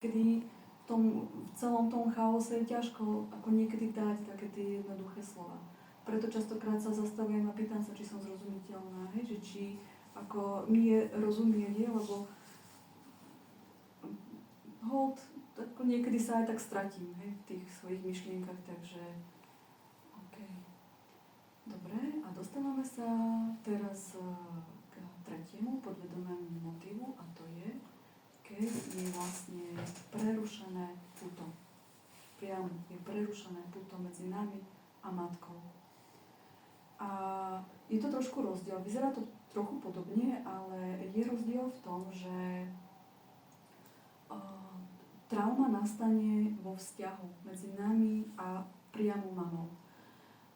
kedy v celom tom chaose je ťažko ako niekedy dať také tie jednoduché slova. Preto častokrát sa zastavujem a pýtam sa, či som zrozumiteľná, hej? Že či ako mi je rozumieť, lebo hold, ako niekedy sa aj tak stratím, hej, v tých svojich myšlienkach, takže OK. Dobre, a dostávame sa teraz k tretiemu podvedomému motívu a to je, keď je vlastne prerušené puto. Priamo je prerušené puto medzi nami a matkou. A je to trošku rozdiel. Vyzerá to trochu podobne, ale je rozdiel v tom, že trauma nastane vo vzťahu medzi nami a priamo mamou.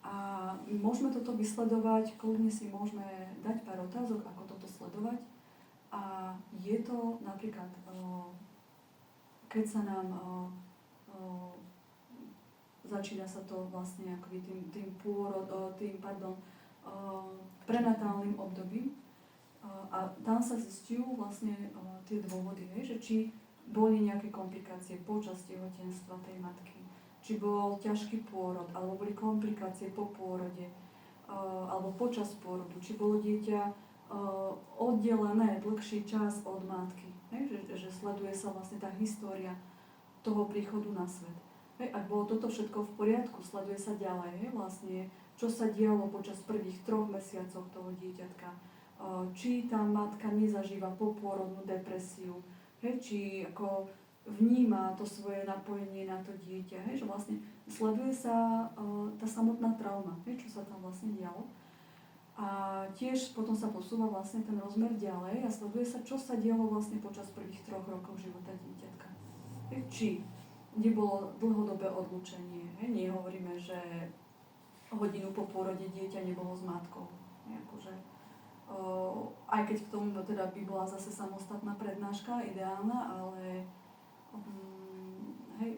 A môžeme toto vysledovať, kľudne si môžeme dať pár otázok, ako toto sledovať. A je to napríklad, keď sa nám začína sa to vlastne akoby tým prenatálnym obdobím a tam sa zistujú vlastne tie dôvody, že či boli nejaké komplikácie počas tehotenstva tej matky, či bol ťažký pôrod, alebo boli komplikácie po pôrode, alebo počas pôrodu, či bolo dieťa oddelené dlhší čas od matky, že sleduje sa vlastne tá história toho príchodu na svet. Ak bolo toto všetko v poriadku, sleduje sa ďalej, vlastne, čo sa dialo počas prvých 3 mesiacov toho dieťatka, či tá matka nezažíva popôrodnú depresiu, či ako vníma to svoje napojenie na to dieťa, že vlastne sleduje sa tá samotná trauma, čo sa tam vlastne dialo. A tiež potom sa posúva vlastne ten rozmer ďalej a sleduje sa, čo sa dialo vlastne počas prvých 3 rokov života dieťatka. Či kde bolo dlhodobé odlúčenie. Nehovoríme, že hodinu po pôrode dieťa nebolo s matkou. Akože, aj keď k tomu teda by bola zase samostatná prednáška, ideálna, ale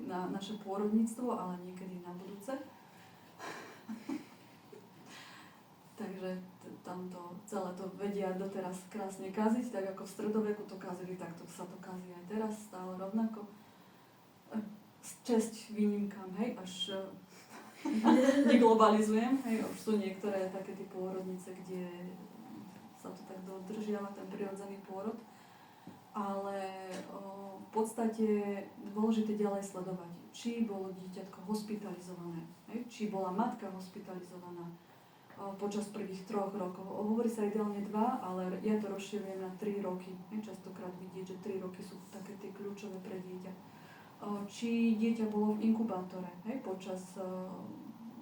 na naše pôrodníctvo, ale niekedy na budúce. Takže tamto celé to vedia doteraz krásne kaziť, tak ako v stredoveku to kazili, tak to sa to kazí aj teraz stále rovnako. Česť výnimkám, až neglobalizujem, už sú niektoré také tie pôrodnice, kde sa to tak dodržiava, ten prirodzený pôrod, ale v podstate dôležité ďalej sledovať, či bolo dieťatko hospitalizované, či bola matka hospitalizovaná počas prvých 3 rokov. Hovorí sa ideálne 2, ale ja to rozširujem na 3 roky. Častokrát vidieť, že 3 roky sú také tie kľúčové pre dieťa. Či dieťa bolo v inkubátore, počas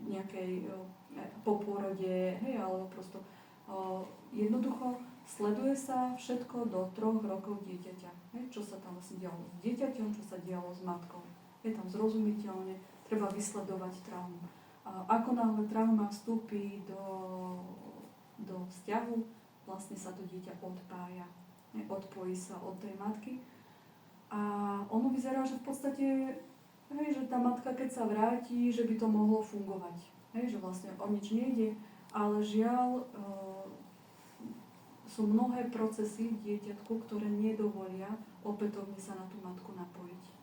nejakej po pôrode, alebo prosto jednoducho sleduje sa všetko do 3 rokov dieťaťa, čo sa tam vlastne dialo s dieťaťom, čo sa dialo s matkou. Je tam zrozumiteľne, treba vysledovať traumu. Ako náhle trauma vstúpi do vzťahu, vlastne sa to dieťa odpája, odpojí sa od tej matky. A ono vyzerá, že v podstate, že tá matka, keď sa vráti, že by to mohlo fungovať. Že vlastne o nič nejde, ale žiaľ sú mnohé procesy v dieťatku, ktoré nedovolia opätovne sa na tú matku napojiť.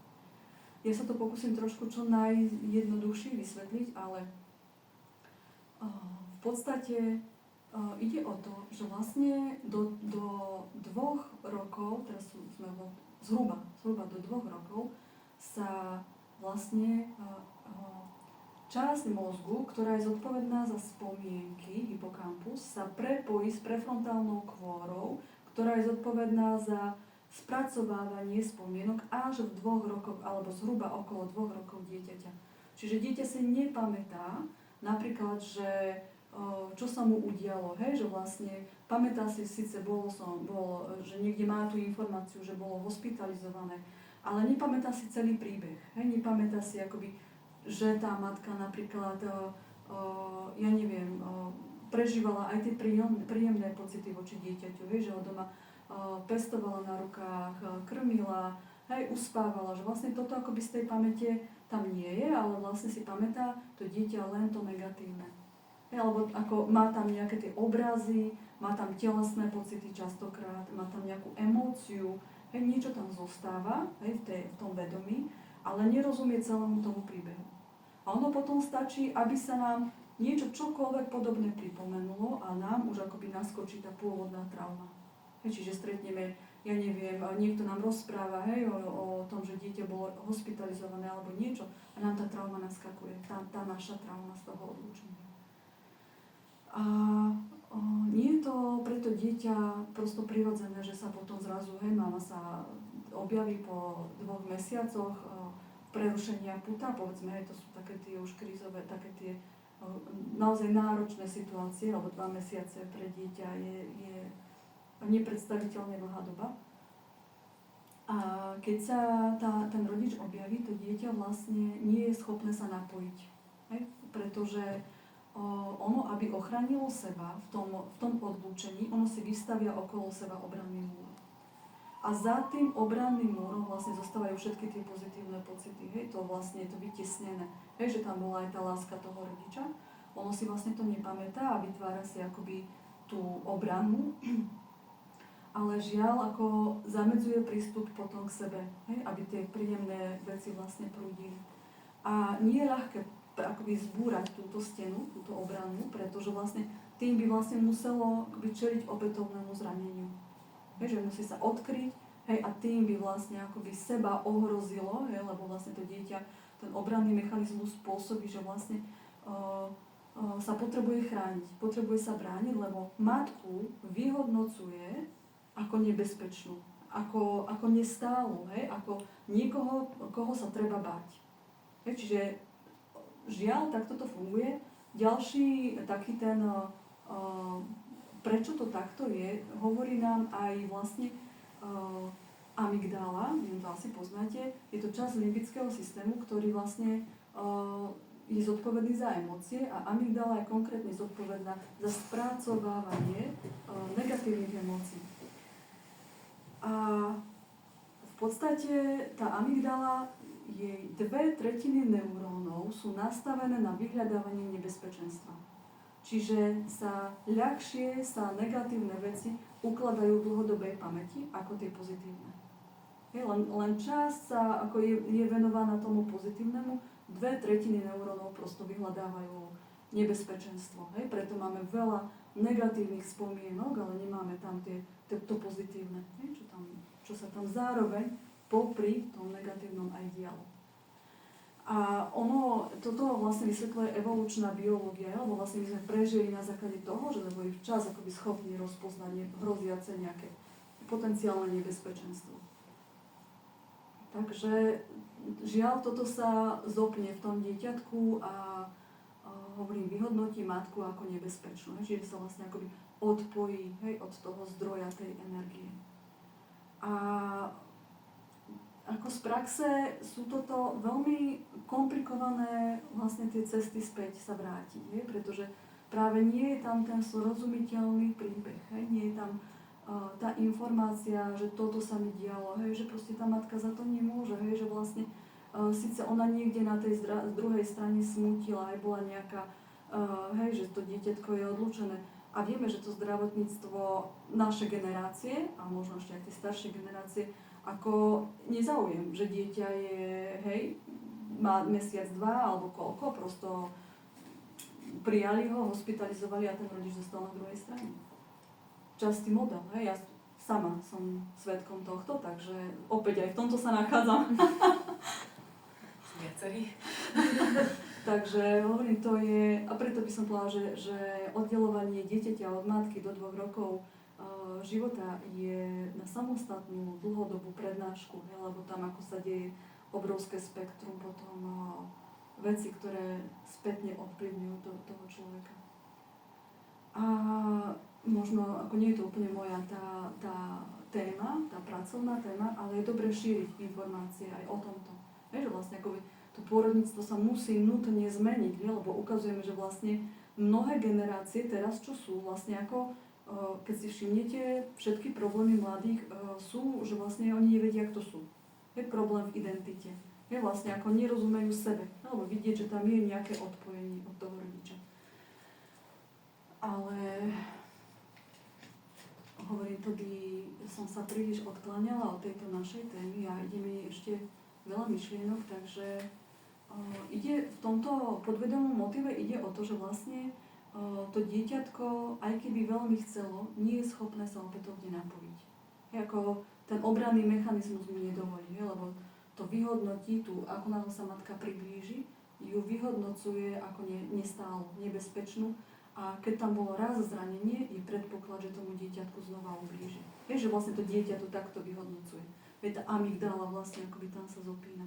Ja sa to pokúsim trošku čo najjednoduchšie vysvetliť, ale v podstate ide o to, že vlastne do 2 rokov, teraz sme zhruba do 2 rokov, sa vlastne časť mozgu, ktorá je zodpovedná za spomienky, hypokampus, sa prepojí s prefrontálnou kôrou, ktorá je zodpovedná za spracovávanie spomienok až v 2 rokoch, alebo zhruba okolo 2 rokov dieťaťa. Čiže dieťa si nepamätá napríklad, že čo sa mu udialo, že vlastne pamätá si, síce že niekde má tú informáciu, že bolo hospitalizované, ale nepamätá si celý príbeh, nepamätá si akoby, že tá matka napríklad, prežívala aj tie príjemné pocity voči dieťaťu, že ho doma pestovala na rukách, krmila, uspávala, že vlastne toto akoby z tej pamäte tam nie je, ale vlastne si pamätá to dieťa len to negatívne. Alebo ako má tam nejaké tie obrazy, má tam telesné pocity častokrát, má tam nejakú emóciu, Hej, niečo tam zostáva, hej, v tom vedomí, ale nerozumie celému tomu príbehu. A ono potom stačí, aby sa nám niečo čokoľvek podobné pripomenulo a nám už akoby naskočí tá pôvodná trauma. Hej, čiže stretneme, ja neviem, niekto nám rozpráva, hej, o tom, že dieťa bolo hospitalizované alebo niečo a nám tá trauma naskakuje, tá naša trauma z toho odlúčenia. A nie je to pre to dieťa prosto prirodzené, že sa potom zrazu, hej, mama sa objaví po 2 mesiacoch prerušenia puta, povedzme, hej, to sú také tie už krízové, také tie naozaj náročné situácie, alebo 2 mesiace pre dieťa je nepredstaviteľne dlhá doba. A keď sa ten rodič objaví, to dieťa vlastne nie je schopné sa napojiť, hej, pretože ono, aby ochránilo seba v tom odlúčení, ono si vystavia okolo seba obranný múr. A za tým obranným múrom vlastne zostávajú všetky tie pozitívne pocity. Hej, to vlastne je to vytesnené. Hej, že tam bola aj tá láska toho rodiča. Ono si vlastne to nepamätá a vytvára si akoby tú obranu. Ale žiaľ, ako zamedzuje prístup potom k sebe. Hej, aby tie príjemné veci vlastne prúdili. A nie je ľahké akoby zbúrať túto stenu, túto obranu, pretože vlastne tým by vlastne muselo akoby čeliť opätovnému zraneniu. Hej, že musí sa odkryť, hej, a tým by vlastne akoby seba ohrozilo, hej, lebo vlastne to dieťa, ten obranný mechanizmus spôsobí, že vlastne sa potrebuje chrániť, potrebuje sa brániť, lebo matku vyhodnocuje ako nebezpečnú, ako nestálu, hej, ako niekoho, koho sa treba báť. Hej, čiže žiaľ, takto to funguje. Ďalší taký ten, prečo to takto je, hovorí nám aj vlastne amygdala, neviem, to asi poznáte, je to časť limbického systému, ktorý vlastne je zodpovedný za emócie a amygdala je konkrétne zodpovedná za spracovávanie negatívnych emócií. A v podstate tá amygdala, jej 2/3 neurónov sú nastavené na vyhľadávanie nebezpečenstva. Čiže ľahšie sa negatívne veci ukladajú v dlhodobej pamäti ako tie pozitívne. Len časť sa ako je venovaná tomu pozitívnemu, 2/3 neurónov prosto vyhľadávajú nebezpečenstvo. Hej? Preto máme veľa negatívnych spomienok, ale nemáme tam to pozitívne, čo sa tam zároveň popri tom negatívnom aj dialo. A toto vlastne vysvetľuje evolučná biológia, lebo vlastne my sme prežili na základe toho, že sme boli včas akoby schopní rozpoznať hroziace nejaké potenciálne nebezpečenstvo. Takže žiaľ, toto sa zopne v tom dieťatku a hovorím, vyhodnotí matku ako nebezpečnú, čiže sa vlastne akoby odpojí, hej, od toho zdroja tej energie. A ako z praxe sú toto veľmi komplikované vlastne tie cesty späť sa vrátiť, pretože práve nie je tam ten zrozumiteľný príbeh, nie je tam tá informácia, že toto sa mi dialo, že proste tá matka za to nemôže, že vlastne síce ona niekde na tej druhej strane smútila, aj bola nejaká, že to dieťatko je odlúčené. A vieme, že to zdravotníctvo naše generácie, a možno ešte aj tie staršie generácie, ako nezáujem, že dieťa je, má mesiac, 2 alebo koľko, prosto prijali ho, hospitalizovali a ten rodič zostal na druhej strane. Častý model, ja sama som svedkom tohto, takže opäť aj v tomto sa nachádzam. Viacerí. Takže hovorím, to je, a preto by som povedala, že oddelovanie dieťaťa od matky do 2 rokov života je na samostatnú dlhodobú prednášku, lebo tam ako sa deje obrovské spektrum potom veci, ktoré spätne ovplyvňujú toho človeka. A možno, ako nie je to úplne moja tá téma, tá pracovná téma, ale je dobre šíriť informácie aj o tomto. Že vlastne akoby to pôrodníctvo sa musí nutne zmeniť, lebo ukazujeme, že vlastne mnohé generácie teraz, čo sú vlastne ako keď si všimnete, všetky problémy mladých sú, že vlastne oni nevedia, kto sú. Je problém v identite. Je vlastne ako nerozumejú sebe, alebo vidieť, že tam je nejaké odpojenie od toho rodiča. Ale hovorím, to by som sa príliš odkláňala od tejto našej témy a ide mi ešte veľa myšlienok, takže ide v tomto podvedomom motive ide o to, že vlastne to dieťatko, aj keby veľmi chcelo, nie je schopné sa opätovne napojiť. Ako ten obranný mechanizmus mu nedovolí, lebo to vyhodnotí tu, ako náhle sa matka priblíži, ju vyhodnocuje ako nestálu, nebezpečnú a keď tam bolo raz zranenie, je predpoklad, že tomu dieťatku znova ublíži. Že vlastne to dieťa to takto vyhodnocuje. Tá amygdala vlastne akoby tam sa zopína.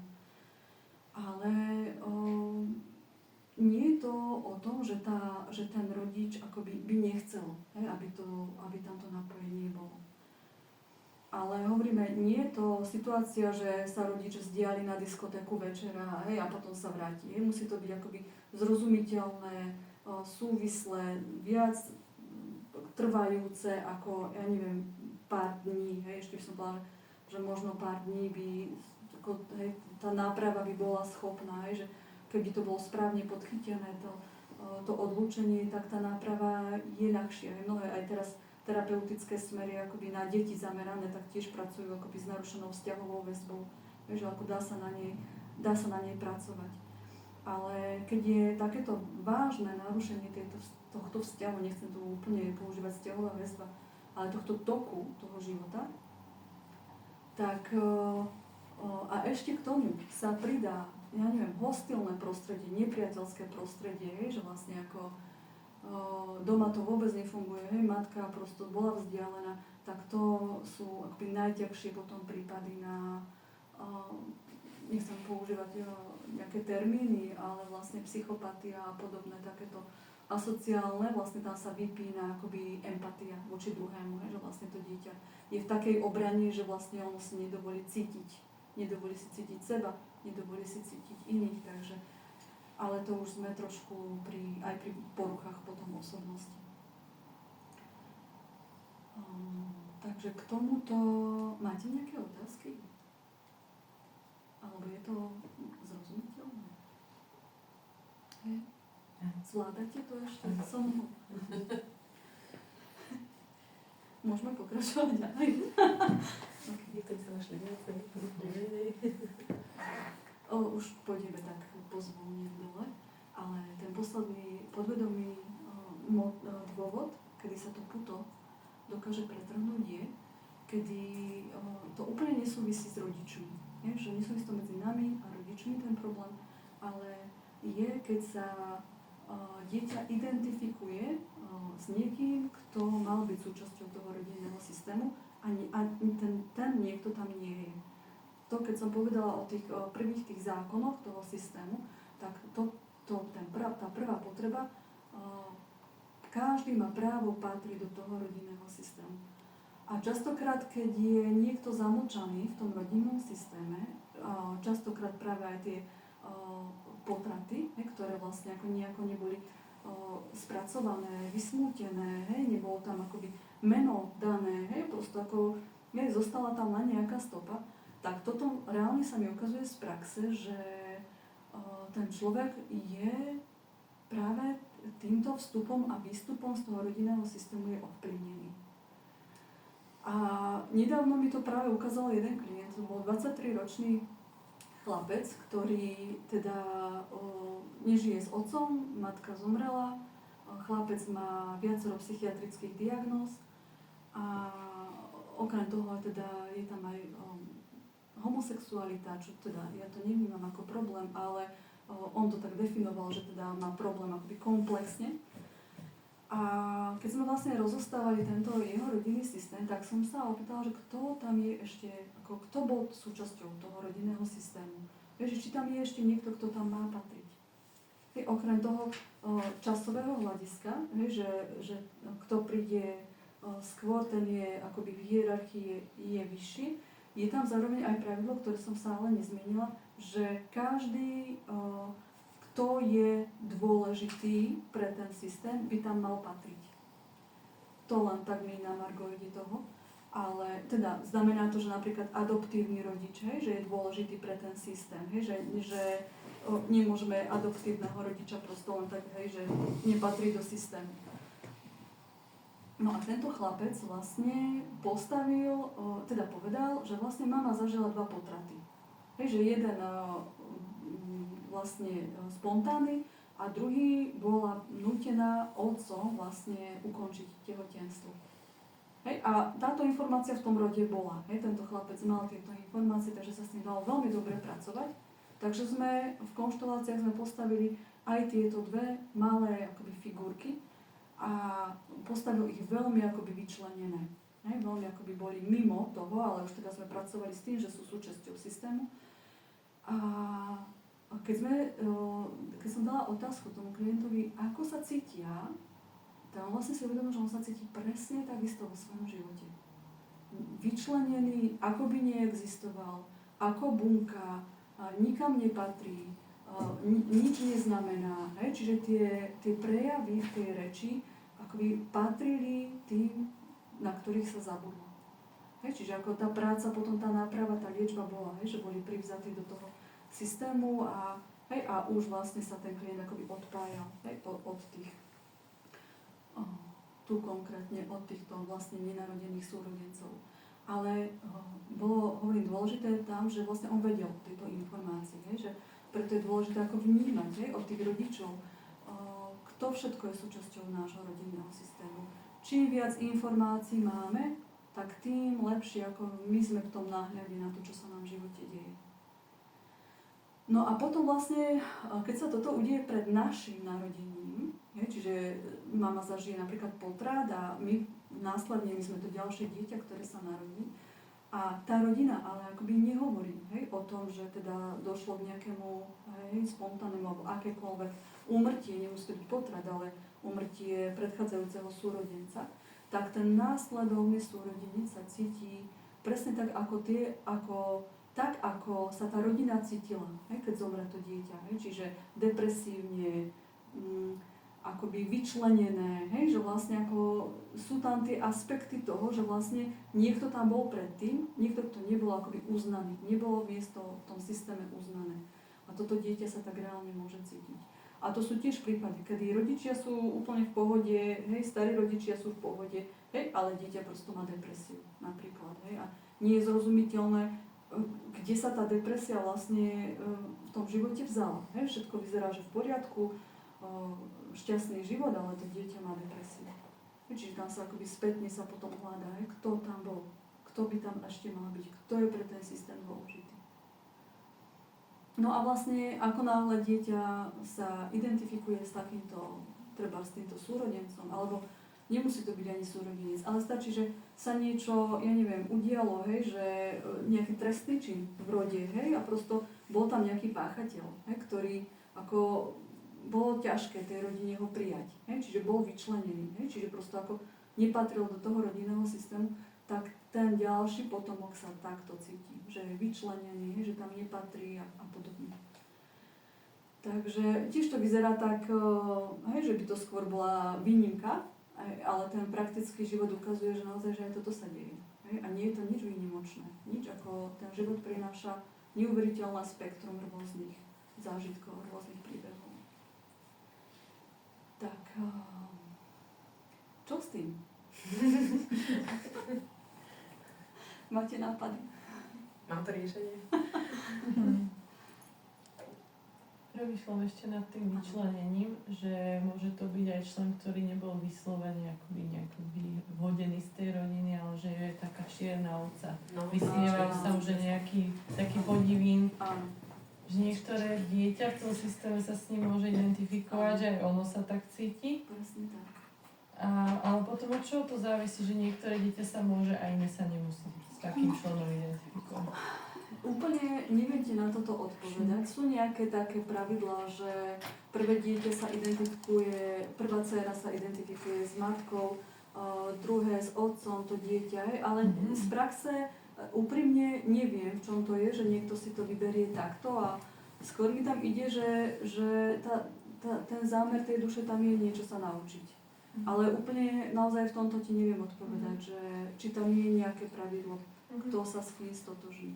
Ale nie je to o tom, že ten rodič akoby by nechcel, aby tam to napojenie bolo. Ale hovoríme, nie je to situácia, že sa rodič vzdiali na diskotéku večera a potom sa vráti. Musí to byť akoby zrozumiteľné, súvislé, viac trvajúce ako, ja neviem, pár dní. Ešte by som povedala, že možno pár dní by tá náprava by bola schopná, že keby to bolo správne podchytené, to odlúčenie, tak tá náprava je ľahšia. Mnohé aj teraz terapeutické smery akoby na deti zamerané, tak tiež pracujú akoby s narušenou vzťahovou väzbou, že ako dá sa na nej pracovať. Ale keď je takéto vážne narušenie tohto vzťahu, nechcem tu úplne používať vzťahová väzba, ale tohto toku toho života, tak a ešte k tomu sa pridá, ja neviem, hostilné prostredie, nepriateľské prostredie, že vlastne ako doma to vôbec nefunguje, matka prosto bola vzdialená, tak to sú akoby najťažšie potom prípady na, nechcem používať nejaké termíny, ale vlastne psychopatia a podobné takéto asociálne, vlastne tam sa vypína akoby empatia voči druhému, že vlastne to dieťa je v takej obrane, že vlastne ono si nedovolí cítiť. Nedovolí si cítiť seba, nedovolí si cítiť iných, takže ale to už sme trošku aj pri poruchách potom osobnosti. Takže k tomuto máte nejaké otázky? Alebo je to zrozumiteľné? Zvládate to ešte so mnou? Môžeme pokračovať ďalej. Niektorí sa našli viacej. Už pôjdeme tak pozvolne dole, ale ten posledný podvedomý dôvod, kedy sa to puto dokáže pretrhnúť, je, kedy to úplne nesúvisí s rodičmi. Že nesúvisí to medzi nami a rodičmi ten problém, ale je, keď sa dieťa identifikuje s niekým, kto mal byť súčasťou toho rodinného systému a ten niekto tam nie je. To, keď som povedala o tých prvých tých zákonoch toho systému, tak tá prvá potreba, každý má právo patriť do toho rodinného systému. A častokrát, keď je niekto zamlčaný v tom rodinnom systéme, častokrát práve aj tie potraty, ktoré vlastne ako nejako neboli spracované, vysmútené, nebolo tam akoby meno dané, prosto ako zostala tam len nejaká stopa, tak toto reálne sa mi ukazuje z praxe, že ten človek je práve týmto vstupom a výstupom z toho rodinného systému je ovplyvnený. A nedávno mi to práve ukázal jeden klient, to bol 23-ročný chlapec, ktorý teda nežije s otcom, matka zomrela, chlapec má viacero psychiatrických diagnóz a okrem toho teda je tam aj homosexualita, čo teda ja to nevnímam ako problém, ale on to tak definoval, že teda má problém akoby komplexne. A keď sme vlastne rozostávali tento jeho rodinný systém, tak som sa opýtala, že kto tam je ešte, ako kto bol súčasťou toho rodinného systému. Vieš, či tam je ešte niekto, kto tam má patriť. Okrem toho časového hľadiska, že kto príde skôr, ten je akoby v hierarchii je vyšší. Je tam zároveň aj pravidlo, ktoré som sa ale nezmenila, že každý, kto je dôležitý pre ten systém, by tam mal patriť. To len tak mi na margo ide toho. Ale teda znamená to, že napríklad adoptívny rodič, že je dôležitý pre ten systém, že nemôžeme adoptívneho rodiča prosto len tak, že nepatrí do systému. No a tento chlapec vlastne postavil, teda povedal, že vlastne mama zažila 2 potraty. Hej, že jeden vlastne spontánny a druhý bola nútená otcom vlastne ukončiť tehotenstvo. Hej, a táto informácia v tom rode bola. Hej, tento chlapec mal tieto informácie, takže sa s tým dalo veľmi dobre pracovať. Takže sme v konšteláciách sme postavili aj tieto 2 malé akoby figurky a postavil ich veľmi akoby vyčlenené. Hej, veľmi akoby boli mimo toho, ale už teda sme pracovali s tým, že sú súčasťou systému. A keď som dala otázku tomu klientovi, ako sa cítia, tak on vlastne si uvedomil, že on sa cíti presne takisto vo svojom živote. Vyčlenený, ako by neexistoval, ako bunka, nikam nepatrí, nič neznamená. Hej? Čiže tie prejavy v tej reči akoby patrili tým, na ktorých sa zabudlo. Hej? Čiže ako tá práca, potom tá náprava, tá liečba bola, hej? Že boli privzatí do toho systému a už vlastne sa ten klient akoby odpájal, hej? Od tých, tu konkrétne od týchto vlastne nenarodených súrodencov. Ale bolo, hovorím, dôležité tam, že vlastne on vedel tieto informácie, hej, že preto je dôležité ako vnímať, hej, od tých rodičov, kto všetko je súčasťou nášho rodinného systému. Čím viac informácií máme, tak tým lepšie, ako my sme v tom náhľade na to, čo sa nám v živote deje. No a potom vlastne, keď sa toto udieje pred našim narodením, hej, čiže mama zažije napríklad potrat a následne my sme to ďalšie dieťa, ktoré sa narodí. A tá rodina ale akoby nehovorí, hej, o tom, že teda došlo k nejakému, hej, spontánnemu alebo akékoľvek úmrtie, nemusí to byť potrat, ale úmrtie predchádzajúceho súrodenca, tak ten následovný súrodenec sa cíti presne tak, ako sa tá rodina cítila, hej, keď zomre to dieťa. Hej, čiže depresívne, akoby vyčlenené, hej, že vlastne ako sú tam tie aspekty toho, že vlastne niekto tam bol predtým, niekto, kto nebol akoby uznaný, nebolo miesto v tom systéme uznané. A toto dieťa sa tak reálne môže cítiť. A to sú tiež prípady, kedy rodičia sú úplne v pohode, hej, starí rodičia sú v pohode, hej, ale dieťa prosto má depresiu napríklad, hej, a nie je zrozumiteľné, kde sa tá depresia vlastne v tom živote vzala, hej, všetko vyzerá, že v poriadku, šťastný život, ale to dieťa má depresiu. Čiže tam sa akoby spätne sa potom hľadá, kto tam bol, kto by tam ešte mal byť, kto je pre ten systém dôležitý. No a vlastne ako náhle dieťa sa identifikuje s takýmto, treba s týmto súrodencom, alebo nemusí to byť ani súrodenec, ale stačí, že sa niečo, ja neviem, udialo, hej, že nejaký trestný čin v rode, hej, a prosto bol tam nejaký páchateľ, hej, ktorý ako bolo ťažké tej rodine ho prijať, hej? Čiže bol vyčlenený, hej? Čiže prosto ako nepatril do toho rodinného systému, tak ten ďalší potomok sa takto cíti, že je vyčlenený, hej? Že tam nepatrí a podobne. Takže tiež to vyzerá tak, hej, že by to skôr bola výnimka, ale ten praktický život ukazuje, že naozaj, že aj toto sa deje. Hej? A nie je to nič výnimočné, nič ako ten život prináša neuveriteľné spektrum rôznych zážitkov, rôznych príbehov. Tak, čo s tým? Máte nápady? Mám to riešenie? Premýšľam ešte nad tým vyčlenením, že môže to byť aj člen, ktorý nebol vyslovene akoby vhodený z tej rodiny, ale že je taká čierna ovca. No, vysnievajú sa už nejaký taký podivín. Áno. Že niektoré dieťa v tom systéme sa s ním môže identifikovať, že aj ono sa tak cíti. Presne tak. Ale potom od čoho to závisí, že niektoré dieťa sa môže a iné sa nemusí s takým členom identifikovať? Úplne neviete na toto odpovedať. Sú nejaké také pravidlá, že prvé dieťa sa identifikuje, prvá dcéra sa identifikuje s matkou, druhé s otcom, to dieťa, ale z praxe úprimne neviem, v čom to je, že niekto si to vyberie takto a skôr mi tam ide, že ten zámer tej duše tam je niečo sa naučiť. Ale úplne naozaj v tomto ti neviem odpovedať, že či tam je nejaké pravidlo, kto sa s kým stotožní.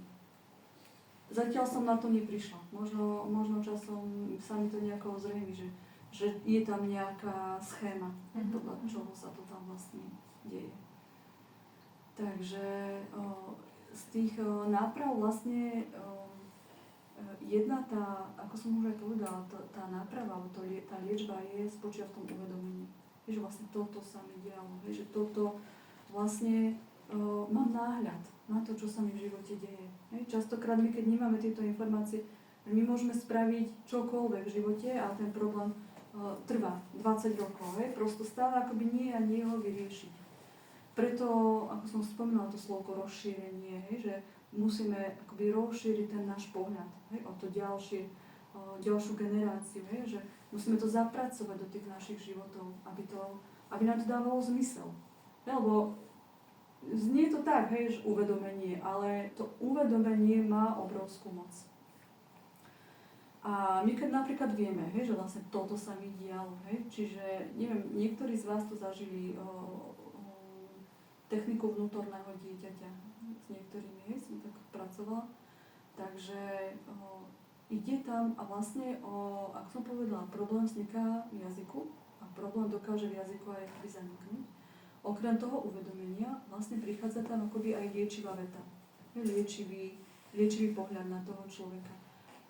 Zatiaľ som na to neprišla. Možno časom sa mi to nejako ozrejmi, že je tam nejaká schéma, podľa čoho sa to tam vlastne deje. Takže z tých náprav vlastne jedna tá, ako som už aj povedala, tá náprava, alebo tá liečba spočíva v tom uvedomení. Že vlastne toto sa mi dialo, že toto vlastne mám náhľad na to, čo sa mi v živote deje. Častokrát my, keď vnímame tieto informácie, my môžeme spraviť čokoľvek v živote a ten problém trvá 20 rokov. Prosto stále akoby nie a nie ho vyriešiť. Preto, ako som spomínala to slovko rozšírenie, že musíme akoby rozšíriť ten náš pohľad o to ďalšiu generáciu, že musíme to zapracovať do tých našich životov, aby nám to dávalo zmysel. Lebo znie to tak, že uvedomenie, ale to uvedomenie má obrovskú moc. A my keď napríklad vieme, že vlastne toto sa mi dialo, čiže neviem, niektorí z vás tu zažili techniku vnútorného dieťaťa. S niektorými som tak pracovala. Takže ide tam a vlastne, ako som povedala, problém vzniká v jazyku a problém dokáže v jazyku aj zaniknúť. Okrem toho uvedomenia vlastne prichádza tam akoby aj liečivá veta. Liečivý pohľad na toho človeka.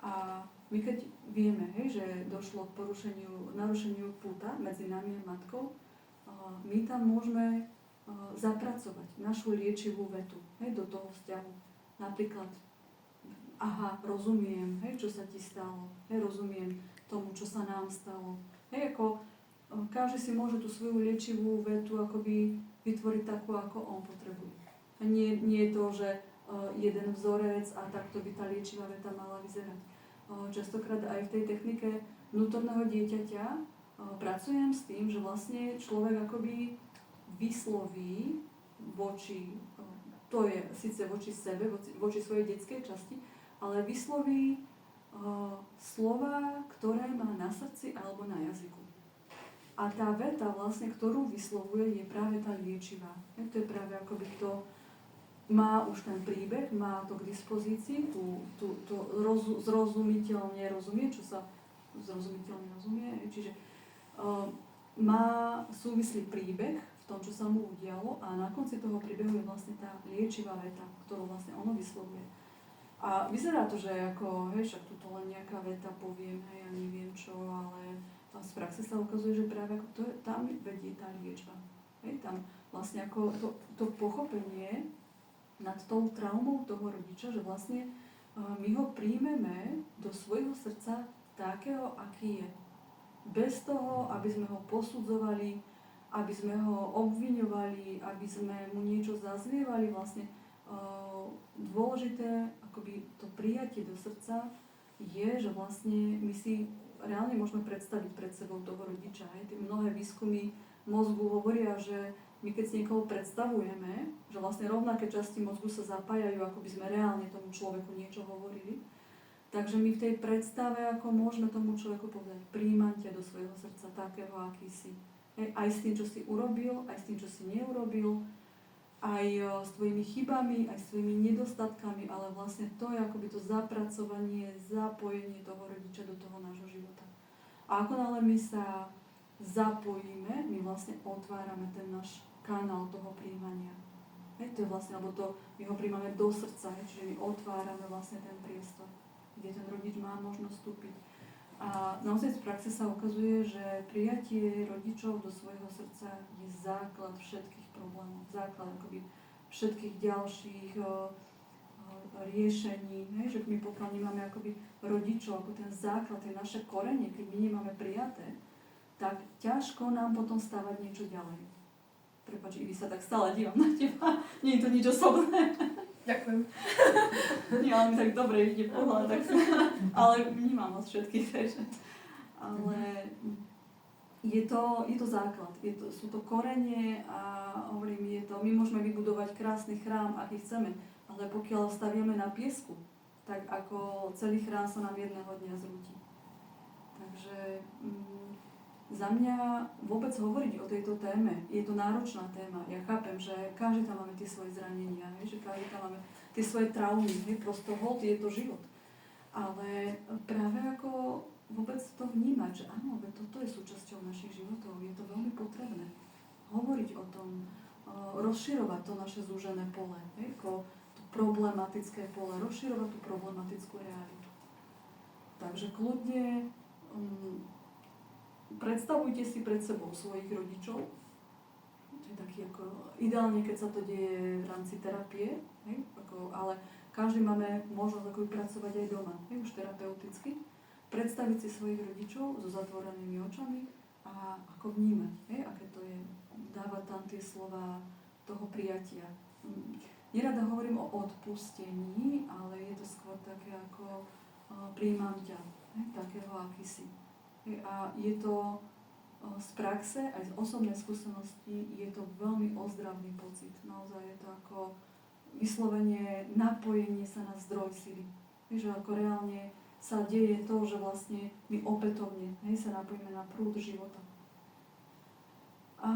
A my keď vieme, že došlo k narušeniu púta medzi nami a matkou, my tam môžeme zapracovať našu liečivú vetu do toho vzťahu. Napríklad, rozumiem, čo sa ti stalo, rozumiem tomu, čo sa nám stalo. Každý si môže tú svoju liečivú vetu akoby vytvoriť takú, ako on potrebuje. A nie je to, že jeden vzorec a takto by tá liečivá veta mala vyzerať. Častokrát aj v tej technike vnútorného dieťaťa pracujem s tým, že vlastne človek akoby vysloví to je síce voči sebe, voči svojej detskej časti, ale vysloví slova, ktoré má na srdci alebo na jazyku. A tá veta, vlastne, ktorú vyslovuje, je práve tá liečivá. To je práve akoby to, má už ten príbeh, má to k dispozícii, to zrozumiteľne rozumie, čo sa zrozumiteľne rozumie, čiže má súvislý príbeh v tom, čo sa mu udialo a na konci toho príbehu je vlastne tá liečivá veta, ktorú vlastne ono vyslovuje. A vyzerá to, že ako, však tuto len nejaká veta poviem, ja neviem čo, ale z praxe sa ukazuje, že práve ako tam vedie tá liečba. Tam vlastne ako to pochopenie nad tou traumou toho rodiča, že vlastne my ho príjmeme do svojho srdca takého, aký je. Bez toho, aby sme ho posudzovali, aby sme ho obviňovali, aby sme mu niečo zazlievali. Vlastne dôležité, akoby to prijatie do srdca je, že vlastne my si reálne môžeme predstaviť pred sebou toho rodiča. Tie mnohé výskumy mozgu hovoria, že my keď si niekoho predstavujeme, že vlastne rovnaké časti mozgu sa zapájajú, ako by sme reálne tomu človeku niečo hovorili. Takže my v tej predstave, ako môžeme tomu človeku povedať, prijímam ťa do svojho srdca takého, aký si. Aj s tým, čo si urobil, aj s tým, čo si neurobil, aj s tvojimi chybami, aj s tvojimi nedostatkami, ale vlastne to je akoby to zapracovanie, zapojenie toho rodiča do toho nášho života. A ako náhle my sa zapojíme, my vlastne otvárame ten náš kanál toho prijímania. To je vlastne, alebo my ho prijímame do srdca, čiže my otvárame vlastne ten priestor, kde ten rodič má možnosť vstúpiť. A naozaj v praxe sa ukazuje, že prijatie rodičov do svojho srdca je základ všetkých problémov, základ akoby všetkých ďalších riešení. Že my pokiaľ nemáme akoby rodičov ako ten základ, tie naše korene, keď my nemáme prijaté, tak ťažko nám potom stávať niečo ďalej. Prepáč, Ivi, sa tak stále dívam na teba. Nie je to nič osobné. Ďakujem. Nie, ale mi tak dobre ide pohľad, tak ale vnímam vás všetkých, takže. Ale je to základ, sú to korene a hovorím, my môžeme vybudovať krásny chrám, aký chceme, ale pokiaľ staviame na piesku, tak ako celý chrám sa nám jedného dňa zrúti. Takže za mňa vôbec hovoriť o tejto téme, je to náročná téma. Ja chápem, že každý tam máme tie svoje zranenia, že každý tam máme tie svoje traumy, prosto hold, je to život. Ale práve ako vôbec to vnímať, že áno, toto je súčasťou našich životov, je to veľmi potrebné. Hovoriť o tom, rozširovať to naše zúžené pole, ako to problematické pole, rozširovať tú problematickú realitu. Takže kľudne predstavujte si pred sebou svojich rodičov. To je taký ako ideálne, keď sa to deje v rámci terapie, ale každý máme možnosť ako pracovať aj doma, už terapeuticky. Predstaviť si svojich rodičov so zatvorenými očami a ako vnímať, aké to je, dávať tam tie slova toho prijatia. Nerada hovorím o odpustení, ale je to skôr také ako prijímam ťa, takého, aký si. A je to z praxe, aj z osobnej skúsenosti, je to veľmi ozdravný pocit. Naozaj je to ako vyslovene napojenie sa na zdroj sily. Že ako reálne sa deje to, že vlastne my opätovne sa napojíme na prúd života. A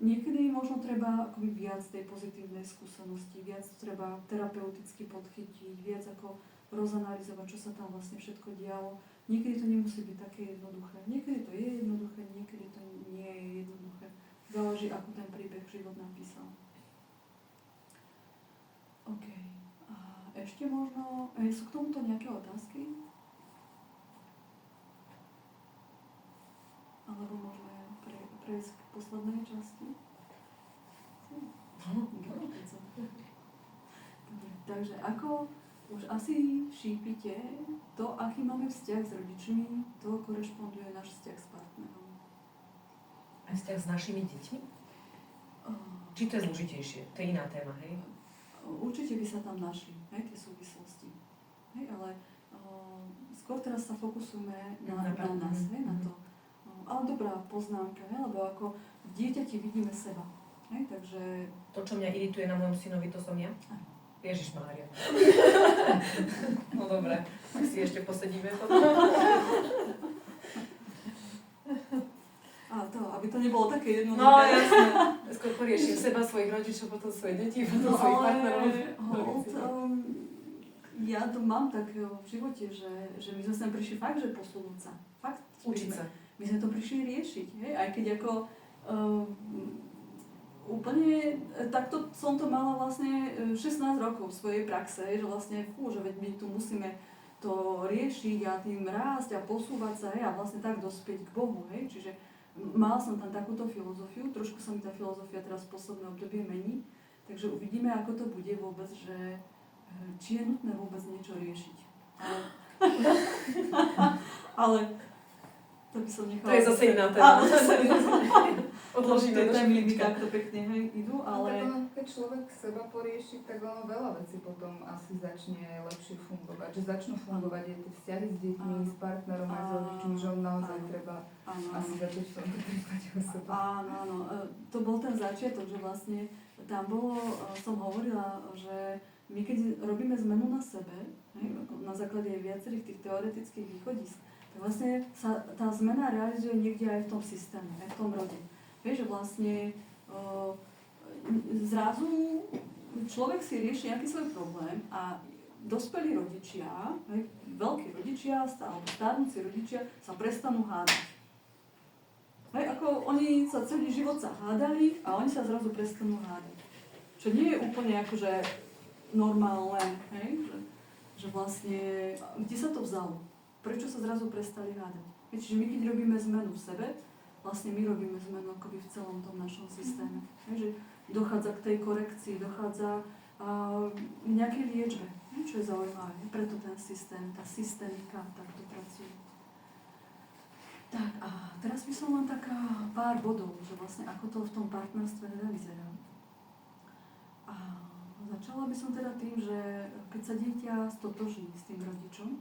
niekedy možno treba akoby viac tej pozitívnej skúsenosti, viac treba terapeuticky podchytiť, viac ako rozanalizovať, čo sa tam vlastne všetko dialo. Niekedy to nemusí byť také jednoduché. Niekedy to je jednoduché, niekedy to nie je jednoduché. Záleží, ako ten príbeh život napísal. OK. A ešte možno, sú k tomuto nejaké otázky? Alebo môžeme prejsť k poslednej časti? Dobre, takže ako už asi šípite, to, aký máme vzťah s rodičmi, to korešponduje náš vzťah s partnerom. A vzťah s našimi deťmi? Či to je zložitejšie? To je iná téma, hej? Určite by sa tam našli, tie súvislosti. Ale skôr teraz sa fokusujeme na nás, na to. Ale dobrá poznámka, lebo ako v dieťati vidíme seba. Takže... To, čo mňa irituje na mojom synovi, to som ja? Ježišmária. No dobre, tak si ešte posedíme potom. A to, aby to nebolo také jednoduché. No jasné. Skôr poriešim seba, svojich rodičov, potom svoje deti, potom svojich partnerov. Ja to mám tak v živote, že my sme sem prišli fakt, že posunúť sa. Fakt. Učiť sa. My sme to prišli riešiť, aj keď ako úplne, takto som to mala vlastne 16 rokov v svojej praxe, že vlastne že veď my tu musíme to riešiť a tým rásť a posúvať sa a vlastne tak dospieť k Bohu, čiže mala som tam takúto filozofiu, trošku sa mi tá filozofia teraz v poslednom obdobie mení, takže uvidíme, ako to bude vôbec, že či je nutné vôbec niečo riešiť. Ale to by som nechala. To je zase iná téma. Odložíme do špíčka. Takto pekne idú, ale... Keď človek seba porieši, tak ono veľa vecí potom asi začne lepšie fungovať. Že začnú fungovať aj tie vzťahy s deťmi, s partnerom aj s rodičmi, že on naozaj treba asi začať v tomto prípade o sebe. Áno. To bol ten začiatok, že vlastne tam bolo, som hovorila, že my keď robíme zmenu na sebe, na základe viacerých tých teoretických východisk, tak vlastne sa tá zmena realizuje niekde aj v tom systéme, aj v tom rode. Vieš, že vlastne zrazu človek si rieši nejaký svoj problém a dospelí rodičia, veľkí rodičia, alebo starnúci rodičia sa prestanú hádať. Ako oni sa celý život sa hádali a oni sa zrazu prestanú hádať. Čo nie je úplne akože normálne, že vlastne, kde sa to vzalo? Prečo sa zrazu prestali hádať? Čiže my keď robíme zmenu v sebe, vlastne my robíme zmenu akoby v celom tom našom systéme. Že dochádza k tej korekcii, dochádza k nejakej liečbe, čo je zaujímavé. Preto ten systém, tá systémika takto pracuje. Tak a teraz by som len taká pár bodov, že vlastne ako to v tom partnerstve vyzerá. A začala by som teda tým, že keď sa dieťa stotožní s tým rodičom,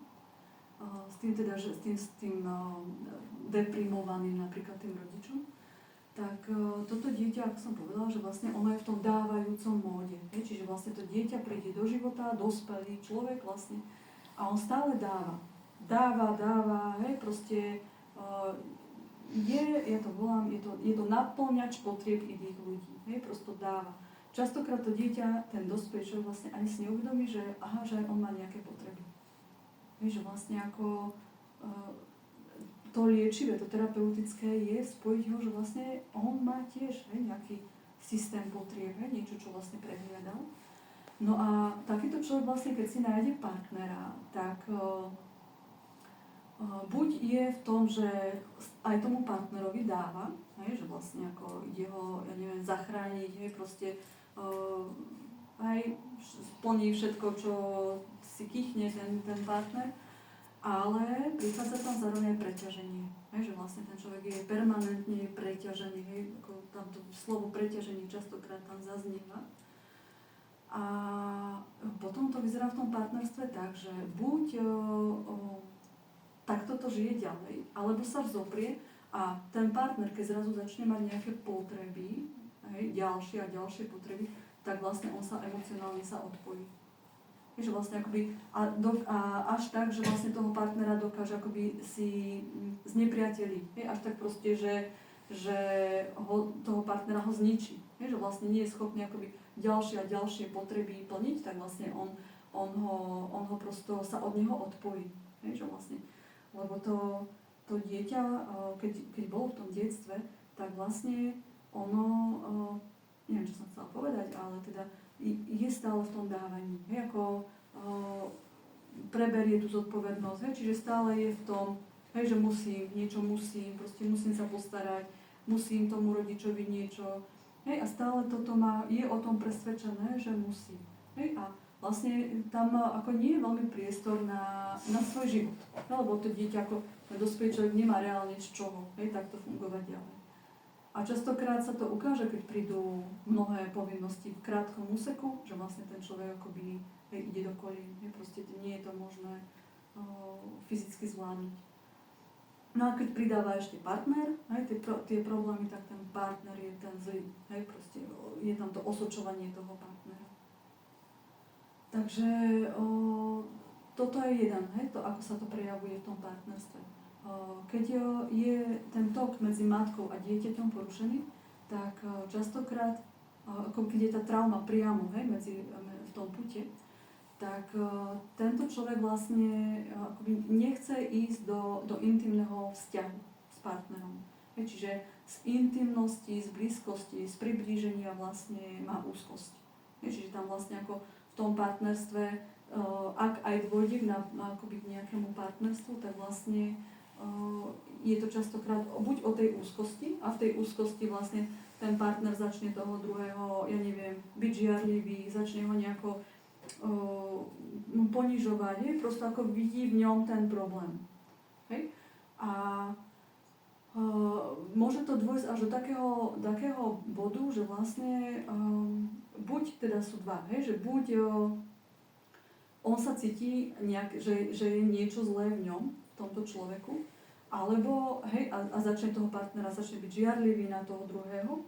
s tým deprimovaným napríklad tým rodičom, tak toto dieťa, ako som povedala, že vlastne ono je v tom dávajúcom móde. Čiže vlastne to dieťa príde do života, dospelý človek vlastne a on stále dáva. Dáva, proste ja to volám, je to naplňač potrieb iných ľudí, prosto dáva. Častokrát to dieťa, ten dospelý človek vlastne ani si neuvedomí, že že on má nejaké potreby. Že vlastne ako to liečivé, to terapeutické je spojiť ho, že vlastne on má tiež nejaký systém potrieb, niečo, čo vlastne prehliadal. No a takýto človek vlastne, keď si nájde partnera, tak buď je v tom, že aj tomu partnerovi dáva, že vlastne ako ide ho, ja neviem, zachrániť, proste aj splní všetko, čo si kýchne ten partner, ale prichádza tam zároveň aj preťaženie. Že vlastne ten človek je permanentne preťažený, ako tam to slovo preťaženie častokrát tam zaznieva. A potom to vyzerá v tom partnerstve tak, že buď takto to žije ďalej, alebo sa vzoprie a ten partner, keď zrazu začne mať nejaké potreby, ďalšie a ďalšie potreby, tak vlastne on sa emocionálne sa odpojí. Že vlastne akoby, a až tak, že vlastne toho partnera dokáže akoby si znepriateliť. Až tak proste, že toho partnera ho zničí. Že vlastne nie je schopný akoby ďalšie a ďalšie potreby plniť, tak vlastne on ho prosto sa od neho odpojí. Že vlastne, lebo to dieťa, keď bolo v tom detstve, tak vlastne ono, neviem, čo som chcela povedať, ale teda je stále v tom dávaní, ako preberie tú zodpovednosť, čiže stále je v tom, že proste musím sa postarať, musím tomu rodičovi niečo, a stále toto je o tom presvedčené, že musí. A vlastne tam ako nie je veľmi priestor na svoj život, lebo to dieťa ako dospelý človek nemá reálne z čoho takto fungovať ďalej. A častokrát sa to ukáže, keď prídu mnohé povinnosti v krátkom úseku, že vlastne ten človek akoby ide do kolien, proste nie je to možné fyzicky zvládnuť. No a keď pridáva ešte partner, tie problémy, tak ten partner je ten zlý, proste je tam to osočovanie toho partnera. Takže toto je jeden, to ako sa to prejavuje v tom partnerstve. Keď je ten tok medzi matkou a dieťaťom porušený, tak častokrát, ako keď je tá trauma priamo v tom pute, tak tento človek vlastne akoby nechce ísť do intimného vzťahu s partnerom. Čiže z intimnosti, z blízkosti, z priblíženia vlastne má úzkosť. Čiže tam vlastne ako v tom partnerstve, ak aj dôjde akoby k nejakému partnerstvu, tak vlastne je to častokrát buď o tej úzkosti a v tej úzkosti vlastne ten partner začne toho druhého, ja neviem, byť žiarlivý, začne ho nejako ponižovať, prosto ako vidí v ňom ten problém. A môže to dôjsť až do takého bodu, že vlastne buď teda sú dva, že buď on sa cíti že je niečo zlé v ňom, v tomto človeku, alebo a začne toho partnera byť žiarlivý na toho druhého,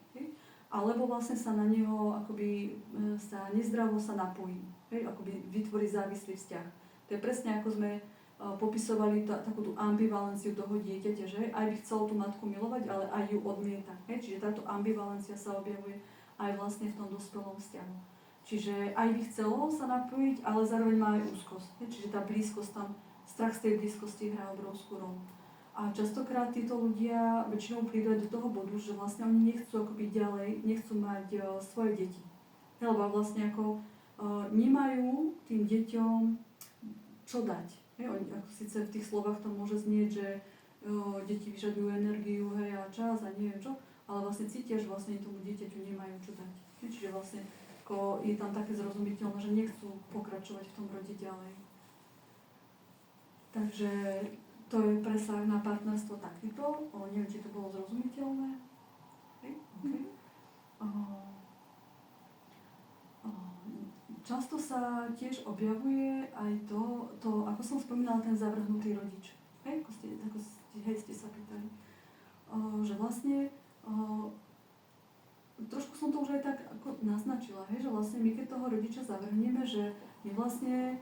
alebo vlastne sa na neho akoby sa nezdravo sa napojí, akoby vytvorí závislý vzťah. To je presne ako sme popisovali takú tú ambivalenciu toho dieťaťa, že aj by chcelo tú matku milovať, ale aj ju odmieta. Čiže táto ambivalencia sa objavuje aj vlastne v tom dospelom vzťahu. Čiže aj by chcelo sa napojiť, ale zároveň má aj úzkosť. Čiže tá blízkosť tam, strach z tej blízkosti hrá obrovskú rolu. A častokrát títo ľudia väčšinou prídu do toho bodu, že vlastne oni nechcú akoby ďalej, nechcú mať svoje deti. Lebo vlastne ako nemajú tým deťom čo dať. Oni, ako síce v tých slovách to môže znieť, že deti vyžadujú energiu a čas a neviem čo, ale vlastne cítia, že vlastne tomu dieťaťu nemajú čo dať. Čiže vlastne ako je tam také zrozumiteľné, že nechcú pokračovať v tom rode ďalej. Takže to je presah na partnerstvo takýto. Neviem, či to bolo zrozumiteľné. Okay. Často sa tiež objavuje aj to ako som spomínala, ten zavrhnutý rodič. Ako ste sa pýtali. Že vlastne trošku som to už aj tak ako naznačila, že vlastne my keď toho rodiča zavrhneme, že my vlastne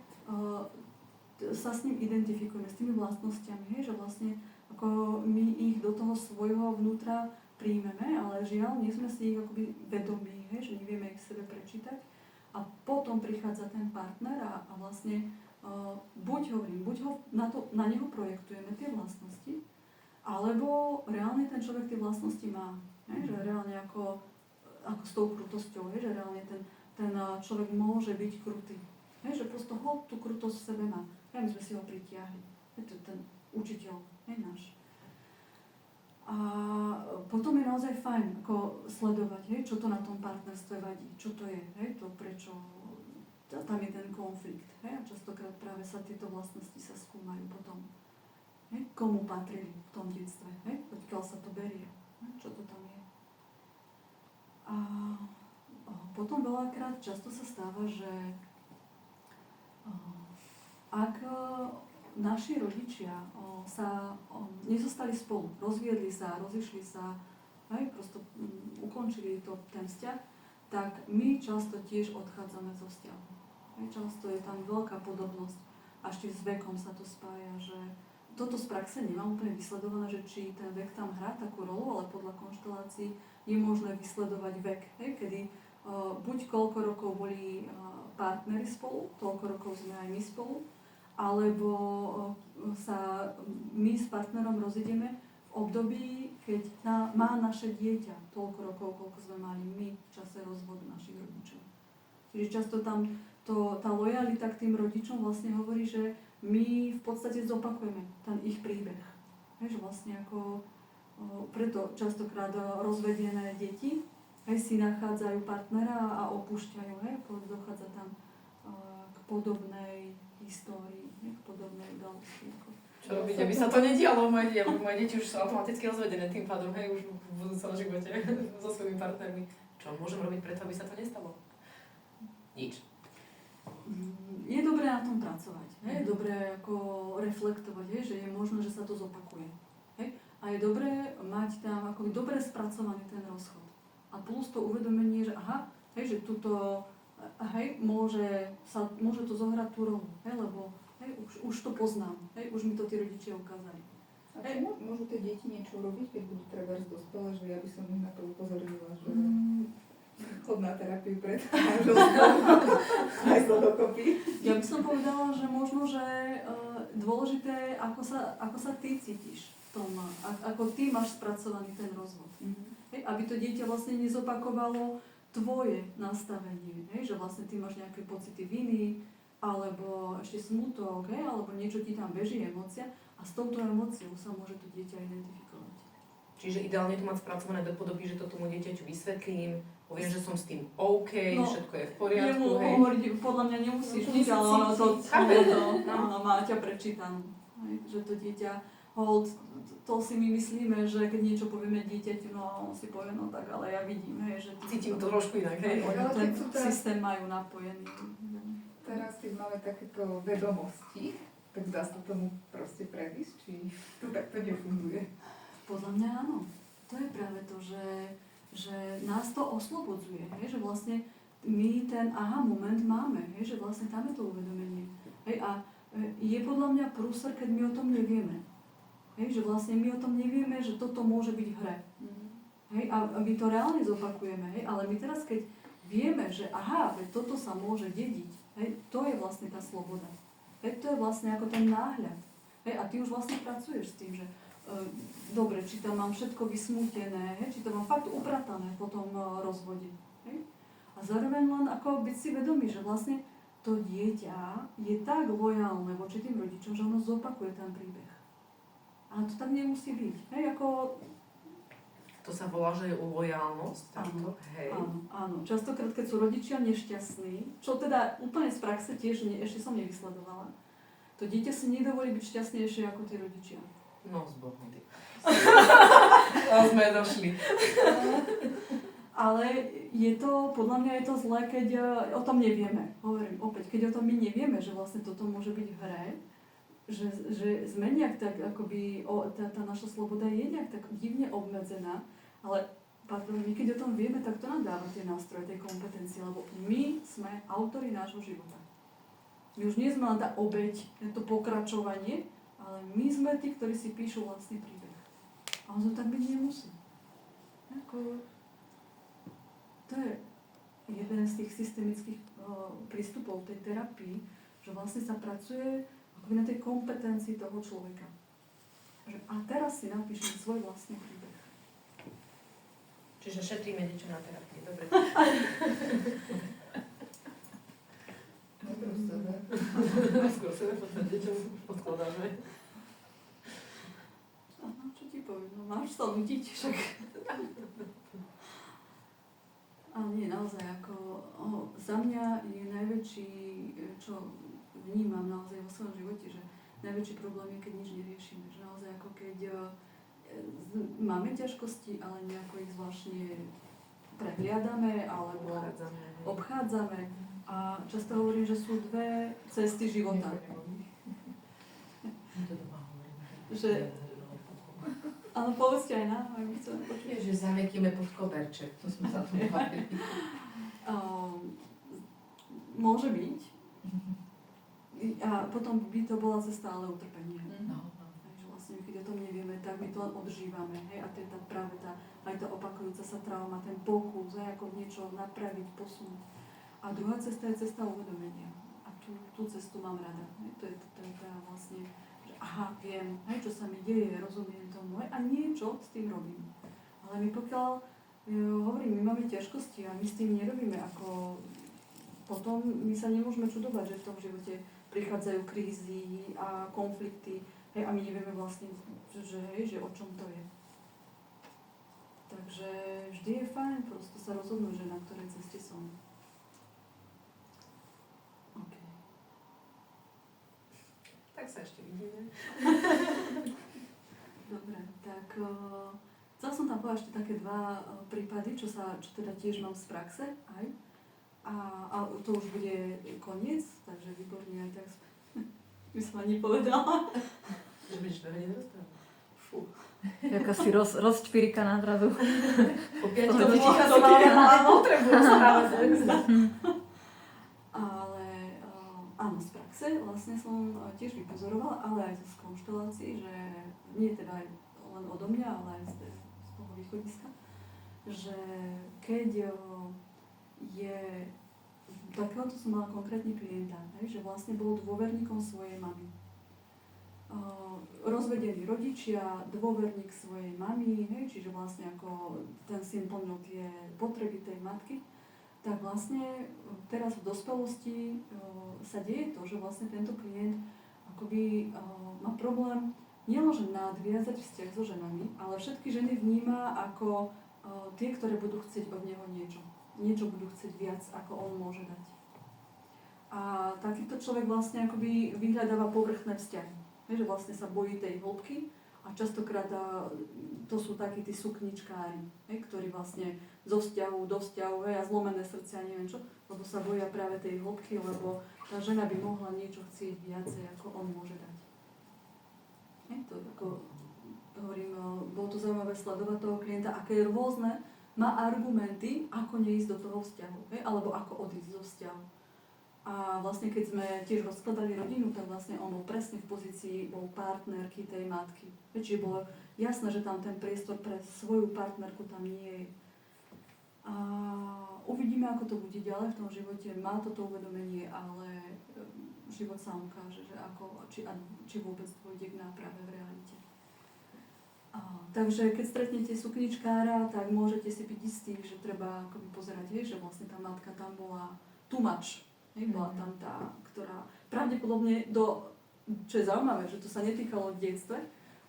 sa s ním identifikujeme, s tými vlastnosťami, že vlastne ako my ich do toho svojho vnútra príjmeme, ale žiaľ, nie sme si ich akoby vedomí, že nevieme ich sebe prečítať. A potom prichádza ten partner a vlastne buď ho na neho projektujeme tie vlastnosti, Alebo reálne ten človek tie vlastnosti má. Že reálne ako s tou krutosťou, že reálne ten človek môže byť krutý. Že prosto tú krutosť v sebe má. My sme si ho pritiahli. Je to ten učiteľ, náš. A potom je naozaj fajn ako sledovať, čo to na tom partnerstve vadí, čo to je, to prečo tam je ten konflikt. A častokrát práve sa tieto vlastnosti sa skúmajú potom. Komu patrili v tom detstve, odkiaľ sa to berie, čo to tam je. A potom veľakrát často sa stáva, že ak naši rodičia sa nezostali spolu, rozviedli sa, rozišli sa, prosto ukončili ten vzťah, tak my často tiež odchádzame zo vzťahu. Často je tam veľká podobnosť, až s vekom sa to spája, že toto z praxe nemám úplne vysledované, že či ten vek tam hrá takú rolu, ale podľa konštelácií je možné vysledovať vek, kedy buď koľko rokov boli partneri spolu, toľko rokov sme aj my spolu, alebo sa my s partnerom rozídeme v období, keď má naše dieťa toľko rokov, koľko sme mali my v čase rozvodu našich rodičov. Čiže často tam tá lojalita k tým rodičom vlastne hovorí, že my v podstate zopakujeme ten ich príbeh. Že vlastne ako preto častokrát rozvedené deti si nachádzajú partnera a opúšťajú, dochádza tam k podobnej histórii, k podobnej udalosti. Čo robiť, aby sa to nedialo? Moje deti už sú automaticky rozvedené tým pádom, už v budúcom živote so svojimi partnermi. Čo môžem robiť preto, aby sa to nestalo? Nič. Je dobré na tom pracovať, je dobré ako reflektovať, že je možné, že sa to zopakuje. A je dobré mať tam ako dobre spracovaný ten rozchod. A plus to uvedomenie, že že tuto môže to zohrať tú rolu, lebo už to poznám, už mi to tí rodičia ukázali. A čo môžu tie deti niečo robiť, keď budú trebárs dospelé, že ja by som ich na to upozornila, že chod na terapiu pred aj dokopy. Ja by som povedala, že možno, že dôležité, ako sa ty cítiš v tom, ako ty máš spracovaný ten rozvod. Aby to dieťa vlastne nezopakovalo tvoje nastavenie, že vlastne ty máš nejaké pocity viny, alebo ešte smutok, alebo niečo ti tam beží, emócia, a s touto emóciou sa môže to dieťa identifikovať. Čiže ideálne to mať spracované do podoby, že to tomu dieťaťu vysvetlím, poviem, že som s tým OK, všetko je v poriadku, hovoriť, podľa mňa nemusíš nič, ale ono to má ťa prečítanú. Že to dieťa, to si my myslíme, že keď niečo povieme dieťaťu, on si povie, tak ale ja vidím, že cítim to trošku inak, ten systém majú napojený. Teraz, keď máme takéto vedomosti, tak dá sa tomu proste predísť, či to takto nefunguje? Podľa mňa áno. To je práve to, že nás to oslobodzuje, že vlastne my ten moment máme, že vlastne tam je to uvedomenie. A je podľa mňa prúser, keď my o tom nevieme. Že vlastne my o tom nevieme, že toto môže byť v hre. A my to reálne zopakujeme, ale my teraz, keď vieme, že veď toto sa môže dediť, to je vlastne tá sloboda. To je vlastne ako ten náhľad. A ty už vlastne pracuješ s tým, že dobre, či tam mám všetko vysmútené, či to mám fakt upratané po tom rozvode. A zároveň len ako byť si vedomý, že vlastne to dieťa je tak lojálne voči tým rodičom, že ono zopakuje ten príbeh. Ale to tak nemusí byť. To sa volá, že je lojálnosť? Áno. Častokrát, keď sú rodičia nešťastní, čo teda úplne z praxe tiež ešte som nevysledovala, to dieťa si nedovolí byť šťastnejšie ako tí rodičia. No, zbohni ty. Sme došli. Ale podľa mňa je to zlé, keď o tom nevieme. Hovorím opäť, keď o tom my nevieme, že vlastne toto môže byť v hre, že sme nejak tak, akoby, tá naša sloboda je nejak tak divne obmedzená, ale my keď o tom vieme, tak to nám dáva tie nástroje, tie kompetencie, lebo my sme autori nášho života. My už nie sme len tá obeť, to pokračovanie, ale my sme tí, ktorí si píšu vlastný príbeh. A on to tak byť nemusí. To je jeden z tých systemických prístupov tej terapii, že vlastne sa pracuje akoby na tej kompetencii toho človeka. Že, a teraz si napíšem svoj vlastný príbeh. Čiže šetríme niečo na terapii, dobre. Najprv sebe. Skôr sebe potom deťom odkladáme. Aha, čo ti poviem, no máš sa nudiť, však. Ale nie, naozaj, ako za mňa je najväčší, čo vnímam naozaj vo svojom živote, že najväčší problém je, keď nič neriešime. Že naozaj ako keď máme ťažkosti, ale nejako ich zvláštne prehliadame alebo obchádzame. A často hovorím, že sú dve cesty života. Že, ale povedzte aj nám, ak by chceme počuť. Že zavekieme pod koberček, to sme sa tu bavili. Môže byť. A potom by to bola cesta ale utrpenia. No. Takže vlastne, keď o tom nevieme, tak my to len odžívame. Hej? A to je tá práve tá, aj tá opakujúca sa trauma, ten pokus, ako niečo napraviť, posunúť. A druhá cesta je cesta uvedomenia. A tú cestu mám rada. Hej? To je tá vlastne, že aha, viem, hej, čo sa mi deje, rozumiem tomu, hej, a niečo s tým robím. Ale my pokiaľ, hovorím, my máme ťažkosti a my s tým nerobíme, ako potom my sa nemôžeme čudovať, že v tom živote prichádzajú krízy a konflikty, hej, a my nevieme vlastne, že o čom to je. Takže vždy je fajn prosto sa rozhodnúť, že na ktorej ceste som. Okay. Tak sa ešte vidíme. Dobre, tak chcela som tam povedať ešte také dva prípady, čo teda tiež mám z praxe aj. A to už bude koniec, takže výborne aj tak by som ani povedala. Že budeš veľmi nerozprávať. Fú. Jaká si rozčpirikaná zrazu. Po 5 minútach ticha som ale potrebujem správať. Ale áno, z praxe vlastne som tiež vypozorovala, ale aj z konštelácií, že nie teda aj len odo mňa, ale aj z toho východiska, že keď takéhoto som mala konkrétne klienta, že vlastne bol dôverníkom svojej mamy. Rozvedení rodičia, dôverník svojej mamy, čiže vlastne ako ten syn plnil tie potreby tej matky, tak vlastne teraz v dospelosti sa deje to, že vlastne tento klient akoby má problém nielenže nadviazať vzťah so ženami, ale všetky ženy vníma ako tie, ktoré budú chcieť od neho niečo. Niečo budú chcieť viac, ako on môže dať. A takýto človek vlastne akoby vyhľadáva povrchné vzťahy. Že vlastne sa bojí tej hĺbky a častokrát to sú takí tí sukničkári, ktorí vlastne zo vzťahu do vzťahu a zlomené srdcia, neviem čo, lebo sa boja práve tej hĺbky, lebo tá žena by mohla niečo chcieť viacej, ako on môže dať. To ako hovorím, bolo to zaujímavé sledovať toho klienta, aké rôzne má argumenty, ako neísť do toho vzťahu, alebo ako odísť zo vzťahu. A vlastne keď sme tiež rozkladali rodinu, tak vlastne on bol presne v pozícii, bol partnerky tej matky. Čiže bolo jasné, že tam ten priestor pre svoju partnerku tam nie je. A uvidíme, ako to bude ďalej v tom živote. Má toto uvedomenie, ale život sa ukáže, že ako, či vôbec dôjde k náprave v realite. Takže keď stretnete sukničkára, tak môžete si byť istí, že treba akoby pozerať, že vlastne tá matka tam bola too much. Bola tam tá, ktorá pravdepodobne čo je zaujímavé, že to sa netýkalo v detstve,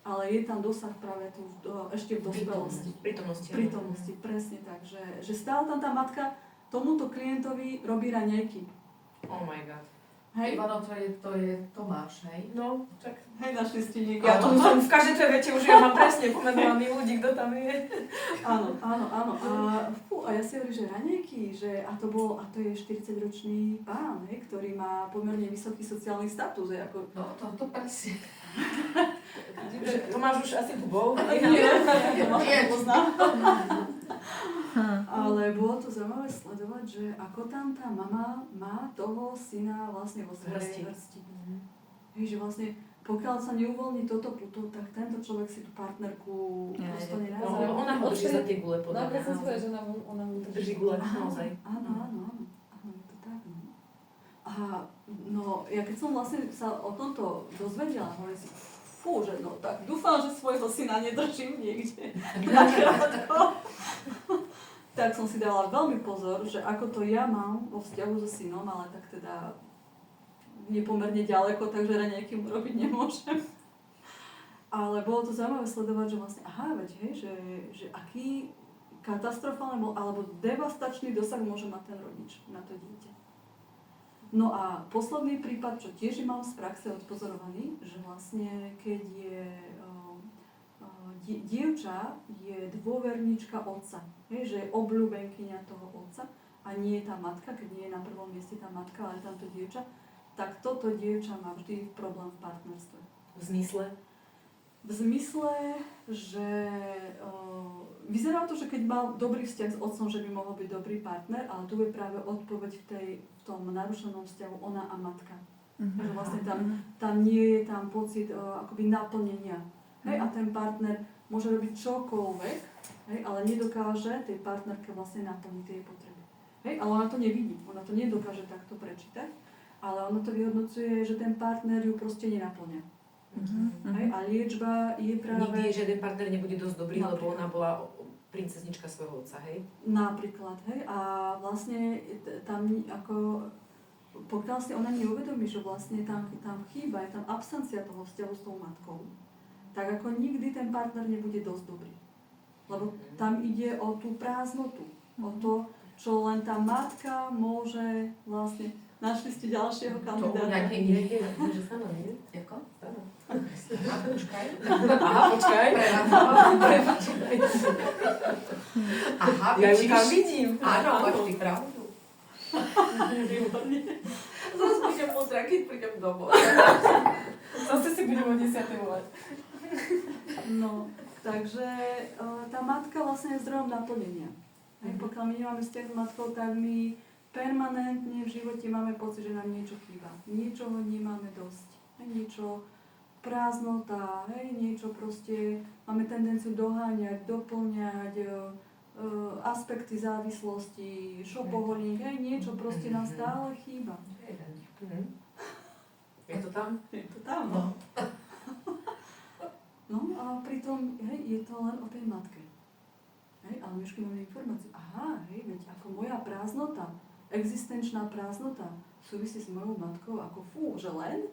ale je tam dosah práve tu ešte v dospelosti. Prítomnosti, presne tak. Že stále tam tá matka tomuto klientovi robí raňajky. Oh my god. Hej? Ivano, to je Tomáš, hej? No, tak. Hej, našli ste niekoho. Ja to v každej tej vete už ja mám presne pomenovaný ľudí, kto tam je. Áno. A ja si hovorím, že raňajky, a to je 40-ročný pán, ktorý má pomerne vysoký sociálny status. Ako... No, to presne. Tomáš už asi tu bol. Nie, poznám. Ale bolo to zaujímavé sledovať, že ako tam tá mama má toho syna vlastne vo svojej hrsti. Že vlastne pokiaľ sa neuvoľní toto puto, tak tento človek si tú partnerku prosto nenáza. Ona ho drží za tie gule podľa mňa. Napríklad sa že ona mu drží gule, naozaj. Áno, je to tak. A ja keď som vlastne sa o tomto dozvedela, hovorím si, fú, že no tak dúfam, že svojho syna nedržím niekde nakrátko. Tak som si dala veľmi pozor, že ako to ja mám vo vzťahu so synom, ale tak teda je pomerne ďaleko, takže raňajky mu robiť nemôžem. Ale bolo to zaujímavé sledovať, že vlastne, aha, veď hej, že aký katastrofálny alebo devastačný dosah môže mať ten rodič na to dieťa. No a posledný prípad, čo tiež mám z praxe odpozorovaný, že vlastne keď je dievča je dôverníčka otca, hej, že je obľúbenkyňa toho otca a nie je tá matka, keď nie je na prvom mieste tá matka, ale tamto dievča, tak toto dievča má vždy problém v partnerstve. V zmysle? V zmysle, že vyzerá to, že keď mal dobrý vzťah s otcom, že by mohol byť dobrý partner, ale tu je práve odpoveď v tom narušenom vzťahu ona a matka. Že vlastne tam nie je tam pocit akoby naplnenia. Hej, a ten partner môže robiť čokoľvek, hej, ale nedokáže tej partnerke vlastne naplniť tie potreby. Hej, ale ona to nevidí, ona to nedokáže takto prečítať, ale ona to vyhodnocuje, že ten partner ju proste nenaplňa. Hej, a liečba je práve... Nikdy žiaden partner nebude dosť dobrý, lebo Napríklad. ona bola princeznička svojho otca, hej? Napríklad, hej, a vlastne tam ako... Pokiaľ si ona neuvedomí, že vlastne tam chýba, je tam absencia toho vzťahu s tou matkou, tak ako nikdy ten partner nebude dosť dobrý. Lebo tam ide o tú prázdnotu, o to, čo len tá matka môže vlastne... Našli ste ďalšieho To kandidáta. nejaké Nie, že sa no, nie? Jako? Áno. A počkaj. Aha, počkaj. Aha, Ja ju vidíš? tam vidím. Áno, máš ty pravdu. Výborne. Zas budem múdra, keď prídem domov. Zase si budem o 10. volať. No, takže tá matka vlastne je zdrojom naplnenia. Hej, pokiaľ my nemáme vzťah s matkou, tak my permanentne v živote máme pocit, že nám niečo chýba. Niečoho nemáme dosť. Hej, niečo prázdnota, hej, niečo proste, máme tendenciu doháňať, doplňať, aspekty závislosti, šopoholník, hej, niečo proste nám stále chýba. Je to tam? Je to tam, no. No a pritom, hej, je to len o tej matke. Hej, ale my už keď máme informáciu, aha, hej, veď ako moja prázdnota, existenčná prázdnota súvisí s mojou matkou, ako fú, že len?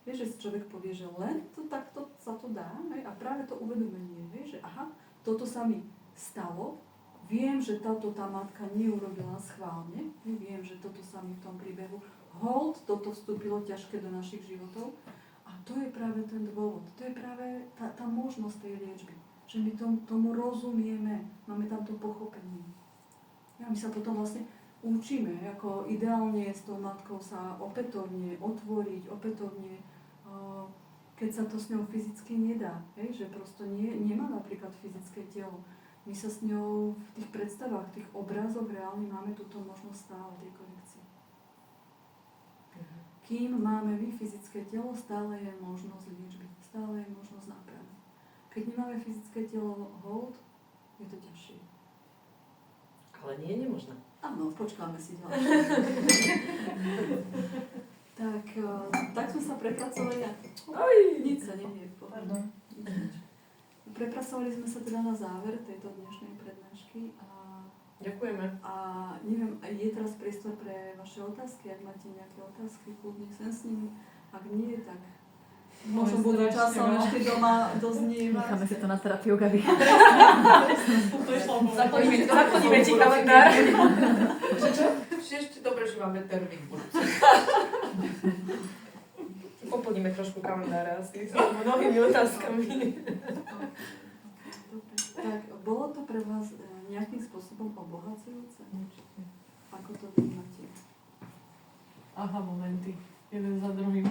Vieš, že si človek povie, že len to takto sa to dá, hej, a práve to uvedomenie, hej, že aha, toto sa mi stalo, viem, že tá matka neurobila schválne, viem, že toto sa mi v tom príbehu hold, toto vstúpilo ťažké do našich životov a to je práve ten dôvod, to je práve tá možnosť tej liečby, že my tomu rozumieme, máme tam to pochopenie. A my sa potom vlastne učíme, ako ideálne s tou matkou sa opätovne otvoriť, opätovne, keď sa to s ňou fyzicky nedá, hej, že prosto nemá napríklad fyzické telo. My sa s ňou v tých predstavách, v tých obrazoch reálne máme túto možnosť stále tej konekcie. Kým máme my fyzické telo, stále je možnosť liečby, stále je možnosť nápravy. Keď nemáme fyzické telo, hold, je to ťažšie. Ale nie je nemožné. Áno, počkáme si ďalej. tak sme sa prepracovali a... Nič sa nevie. Pardon. Prepracovali sme sa teda na záver tejto dnešnej prednášky a Ďakujeme. neviem, je teraz priestor pre vaše otázky, ak máte nejaké otázky, kľudne sem s nimi. Ak nie, tak možno budú časom ešte doma doznievať. Necháme si to na terapiu, Gabi. Zaplníme ti kalendár. Čo? Ešte dobre, že máme termín. Poplníme trošku kalendára asi s mnohými otázkami. Tak, bolo to pre vás nejakým spôsobom obohacujúce? Určite. Ako to vnímate? Aha, momenty. Jeden za druhým.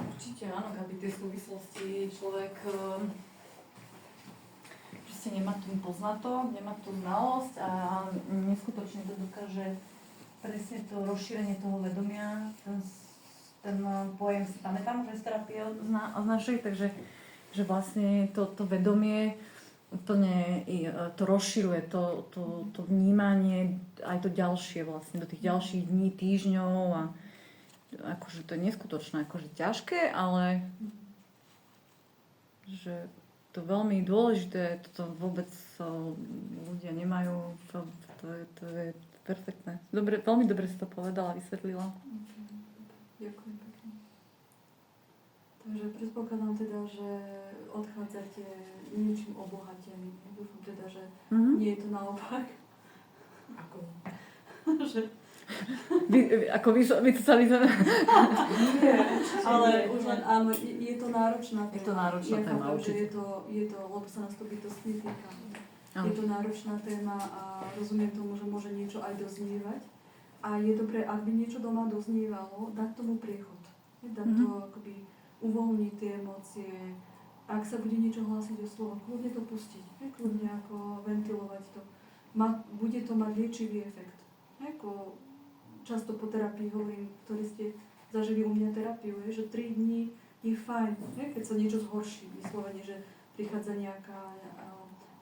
Určite áno, Gabi, tie súvislosti človek proste nemá tú poznatok, nemá tú znalosť a neskutočne to dokáže presne to rozšírenie toho vedomia, ten pojem si pamätám, že z terapie od našej, takže že vlastne to vedomie úplne to rozširuje, to vnímanie aj to ďalšie vlastne, do tých ďalších dní, týždňov a akože to je neskutočné, akože ťažké, ale že to veľmi dôležité, toto vôbec ľudia nemajú, to je perfektné. Dobre, veľmi dobre si to povedala, vysvetlila. Ďakujem pekne. Takže predpokladám teda, že odchádzate niečím obohatení. Dúfam teda, že nie je to naopak. Ako? Že Vy to sa ale už len áno, je to náročná téma. Je to náročná ja téma, chápem, že určite. je to, lebo sa nás to bytostne týka. Áno. Je to náročná téma a rozumiem tomu, že môže niečo aj doznievať. A je dobré, ak by niečo doma doznievalo, dať tomu priechod. Dať to akoby uvoľniť tie emócie. Ak sa bude niečo hlásiť o slovo, kľudne to pustiť. Kľudne ako ventilovať to. Bude to mať liečivý efekt. Ako často po terapii hovorím, ktorí ste zažili u mňa terapiu, že 3 dní je fajn, keď sa niečo zhorší, vyslovene, že prichádza nejaká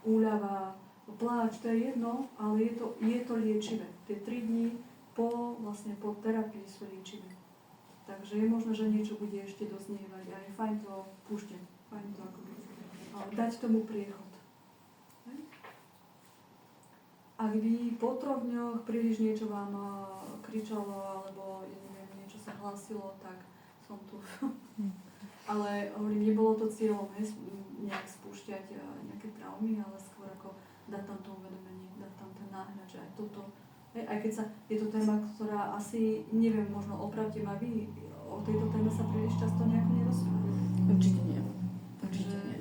úľava, pláč, to je jedno, ale je to liečivé. Tie 3 dní po terapii sú liečivé. Takže je možné, že niečo bude ešte doznievať a je fajn to púšťať, fajn to akoby dať tomu priechod. Ak by po 3 dňoch príliš niečo vám kričalo, alebo ja neviem, niečo sa hlásilo, tak som tu. Ale hovorím, nebolo to cieľom nejak spúšťať nejaké traumy, ale skôr ako dať tam to uvedomenie, dať tam ten náhľad, že aj toto. Aj keď je to téma, ktorá asi, neviem, možno opravte ma vy, o tejto téme sa príliš často nejako nerozpráva. Určite nie. Určite nie.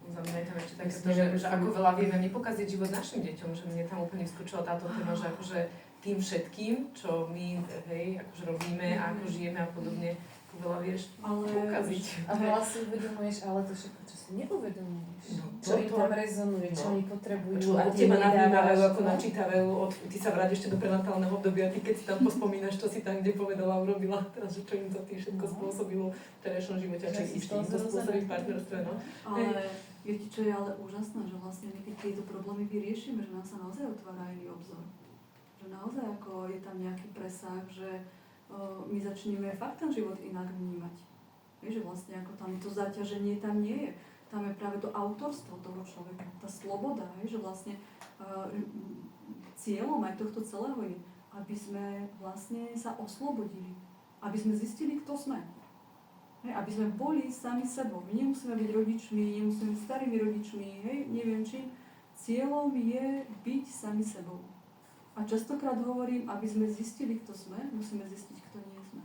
Za mňa je tam ešte takéto, že ako veľa vieme nepokaziť život našim deťom, že mne tam úplne vskočila táto téma, že akože tým všetkým, čo my, akože robíme a ako žijeme a podobne, ako veľa vieš pokaziť. A veľa si uvedomuješ, ale to všetko, čo si neuvedomuješ. No, Čo im tam rezonuje, čo oni potrebujú. Čo od teba navnímavajú, ako načítavajú, ty sa vrátiš ešte do prenatálneho obdobia, ty keď si tam pospomínaš, čo si tam kde povedala, urobila, teraz, že čo im to tým všetko spôsobilo v terajšom živote, či im to spôsobí v partnerstve, no. Ale viete, čo je ale úžasné, že vlastne my keď tieto problémy vyriešime, že nám sa naozaj otvára iný obzor. Že naozaj ako je tam nejaký presah, že my začneme fakt ten život inak vnímať. Vieš, že vlastne ako tam to zaťaženie tam nie je. Tam je práve to autorstvo toho človeka, tá sloboda, že vlastne cieľom aj tohto celého je, aby sme vlastne sa oslobodili, aby sme zistili, kto sme. Aby sme boli sami sebou. My nemusíme byť rodičmi, nemusíme byť starými rodičmi, neviem čím. Cieľom je byť sami sebou. A častokrát hovorím, aby sme zistili, kto sme, musíme zistiť, kto nie sme.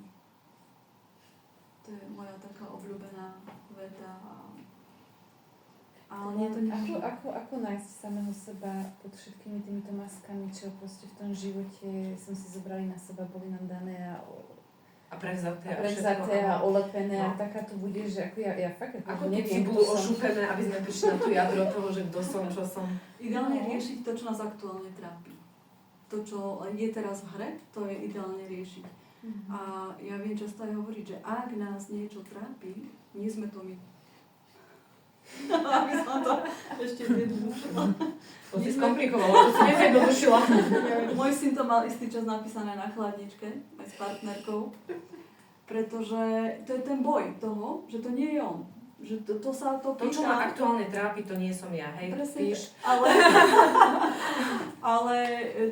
To je moja taká obľúbená veta. Ale nie to nemožné. Ako nájsť samého seba pod všetkými týmito maskami, čo proste v tom živote sme si zobrali na seba, boli nám dané a prevzaté a olepené a taká to bude, že ako ja fakt ako neviem, budú ošúpené, aby sme prišli na to jadro toho, že kto som, čo som. Ideálne riešiť to, čo nás aktuálne trápi. To, čo je teraz v hre, to je ideálne riešiť. A ja viem často aj hovoriť, že ak nás niečo trápi, nie sme to my. Aby som to ešte zjednodušila. To si skomplikovala, to si nezjednodušila. Môj syn to mal istý čas napísané na chladničke aj s partnerkou, pretože to je ten boj toho, že to nie je on. Že to sa to To, čo ma aktuálne trápi, to nie som ja, hej? Presne, Píš. ale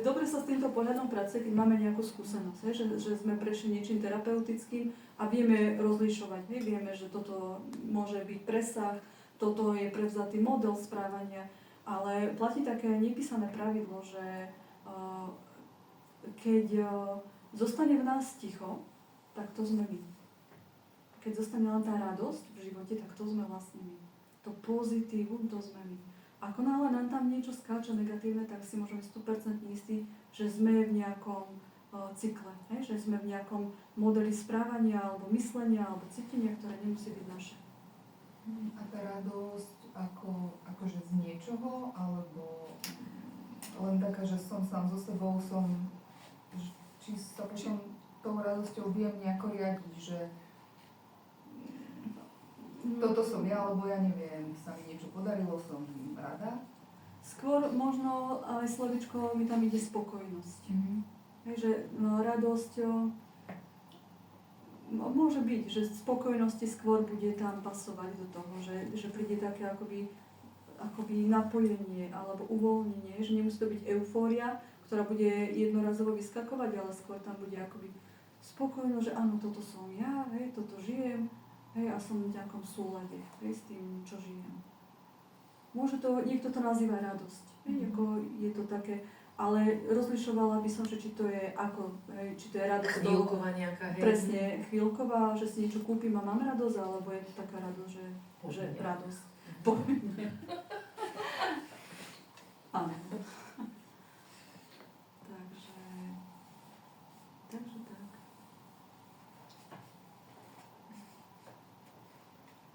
dobre sa s týmto pohľadom pracuje, keď máme nejakú skúsenosť, že sme prešli niečím terapeutickým a vieme rozlišovať. Vieme, že toto môže byť presah, toto je prevzatý model správania, ale platí také nepísané pravidlo, že keď zostane v nás ticho, tak to sme my. Keď zostane len tá radosť v živote, tak to sme vlastne my. To pozitívum, to sme my. Ako náhle nám tam niečo skáče negatívne, tak si môžeme 100% istí, že sme v nejakom cykle, že sme v nejakom modeli správania, alebo myslenia, alebo cítenia, ktoré nemusí byť naše. A tá radosť akože z niečoho, alebo len taká, že som sám so sebou, či sa potom tou radosťou viem nejako riadiť, že toto som ja, lebo ja neviem, sa mi niečo podarilo, som rada. Skôr možno aj slovičko mi tam ide spokojnosť. Že radosť, môže byť, že spokojnosti skôr bude tam pasovať do toho, že príde také akoby napojenie alebo uvoľnenie, že nemusí to byť eufória, ktorá bude jednorazovo vyskakovať, ale skôr tam bude akoby spokojno, že áno, toto som ja, hej, toto žijem, hej, a som v nejakom súlade, hej, s tým, čo žijem. Môže to, niekto to nazýva radosť, hej, ako je to také, ale rozlišovala by som, že či to je ako, hej, či to je radosť Chvíľková nejaká, hej. presne chvíľková, že si niečo kúpim a mám radosť, alebo je to taká radosť, že Pohodlne. radosť. Pohodlne. Áno. Takže tak.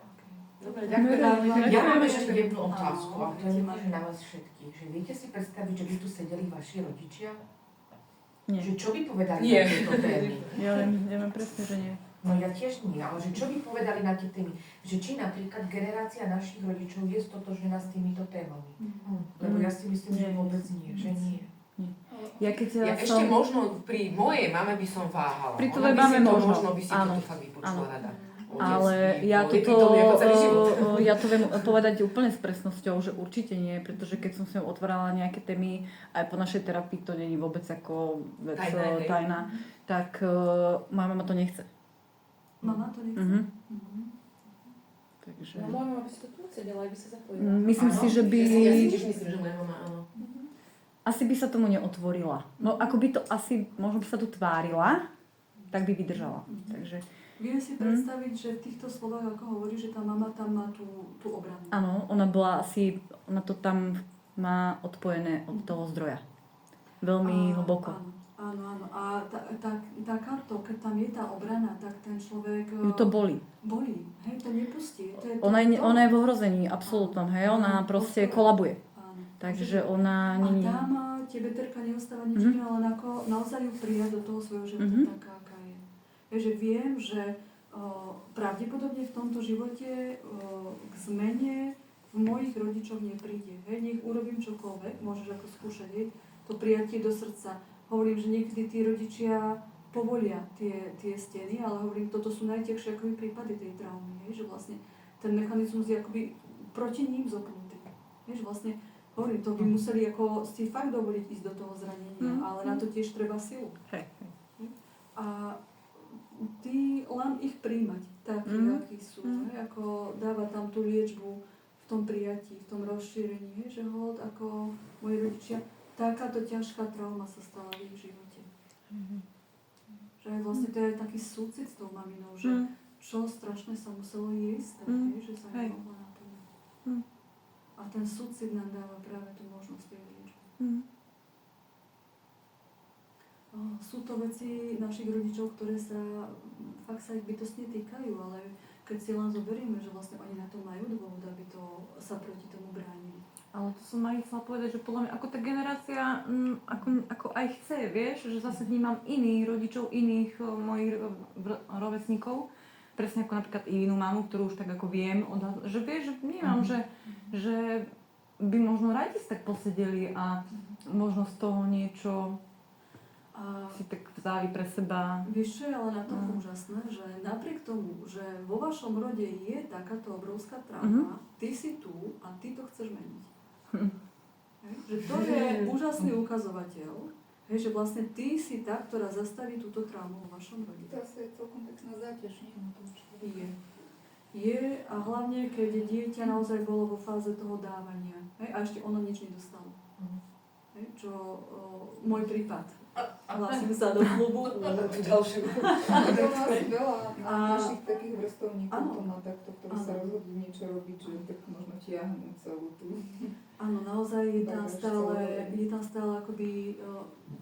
Okay. Dobre, ďakujem. Ja mám ešte jednu otázku, a to je na vás všetkých. Že viete si predstaviť, že by tu sedeli vaši rodičia? Nie. Že čo by povedali Nie. na tieto témy? Ja viem presne, že nie. No ja tiež nie, ale že čo by povedali na tie témy? Že či napríklad generácia našich rodičov je stotožnená s týmito témami? Lebo ja si myslím, že vôbec nie, že nie. Ja keď Ja ešte možno pri mojej mame by som váhala. Pri Ona tvojej by mame si to možno. možno by si Áno. toto fakt vypočula Áno. rada. Ale ja to viem povedať úplne s presnosťou, že určite nie, pretože keď som s ňou otvárala nejaké témy, aj po našej terapii to nie je vôbec ako vec tajná, tak moja mama to nechce. Mama to nechce? Takže... No moja mama by si to tu sedela, aj by sa zapojila. Myslím si, že by... Ja si tiež myslím, že moja mama áno. Asi by sa tomu neotvorila. No ako by to asi, možno by sa tu tvárila, tak by vydržala. Takže... Viem si predstaviť, že v týchto slovách, ako hovorí, že tá mama tam má tú obranu. Áno, ona to tam má odpojené od toho zdroja. Veľmi hlboko. Áno. A tá karta, keď tam je tá obrana, tak ten človek... Ju to boli. Bolí, hej, to nepustí. Ona je v ohrození, absolútnom, hej, ona proste kolabuje. Áno. Takže ona... A tam tebe terka neostáva nič iné, len ako naozaj ju prijať do toho svojho života taká, aká je. Takže viem, že pravdepodobne v tomto živote k zmene v mojich rodičoch nepríde. Hej, nech urobím čokoľvek, môžeš ako skúšať, hej, to prijatie do srdca. Hovorím, že niekedy tí rodičia povolia tie steny, ale hovorím, toto sú najťažšie akoby prípady tej traumy, hej, že vlastne ten mechanizmus je akoby proti ním zopnutý. Hej, že vlastne hovorím, to by museli ako si fakt dovoliť ísť do toho zranenia, ale na to tiež treba silu. Hej. A ty len ich príjmať, takí, akí sú. Hej, ako dáva tam tú liečbu v tom prijatí, v tom rozšírení, hej, že hold, ako moji rodičia, takáto ťažká trauma sa stala v ich živote. Že vlastne to je aj taký súcit s tou maminou, že čo strašné sa muselo jesť, hej, že sa nemohla naplniť. A ten súcit nám dáva práve tú možnosť tej liečby. Sú to veci našich rodičov, ktoré fakt sa ich bytostne týkajú, ale keď si len zoberieme, že vlastne oni na to majú dôvod, aby sa proti tomu bránili. Ale to som aj chcela povedať, že podľa mňa ako tá generácia ako aj chce, vieš, že zase vnímam iných rodičov, iných mojich rovesníkov, presne ako napríklad inú mamu, ktorú už tak ako viem, že vieš, že vnímam, že by možno radi si tak posedeli a možno z toho niečo si tak vzali pre seba. Vieš, čo je ale na tom úžasné, že napriek tomu, že vo vašom rode je takáto obrovská trauma, ty si tu a ty to chceš meniť. Že to je úžasný ukazovateľ, že vlastne ty si tá, ktorá zastaví túto traumu vo vašom rode. To asi je celkom pekná záťaž, nie? Na tom človeka. Je a hlavne, keď dieťa naozaj bolo vo fáze toho dávania, a ešte ono nič nedostalo. Čo môj prípad. Hlasím sa do klubu. Ďalšiu. To má asi veľa našich takých vrstovníkov, to má takto, ktorí sa rozhodli niečo robiť, že tak možno tiahnu celú tú... Áno, naozaj je tam stále akoby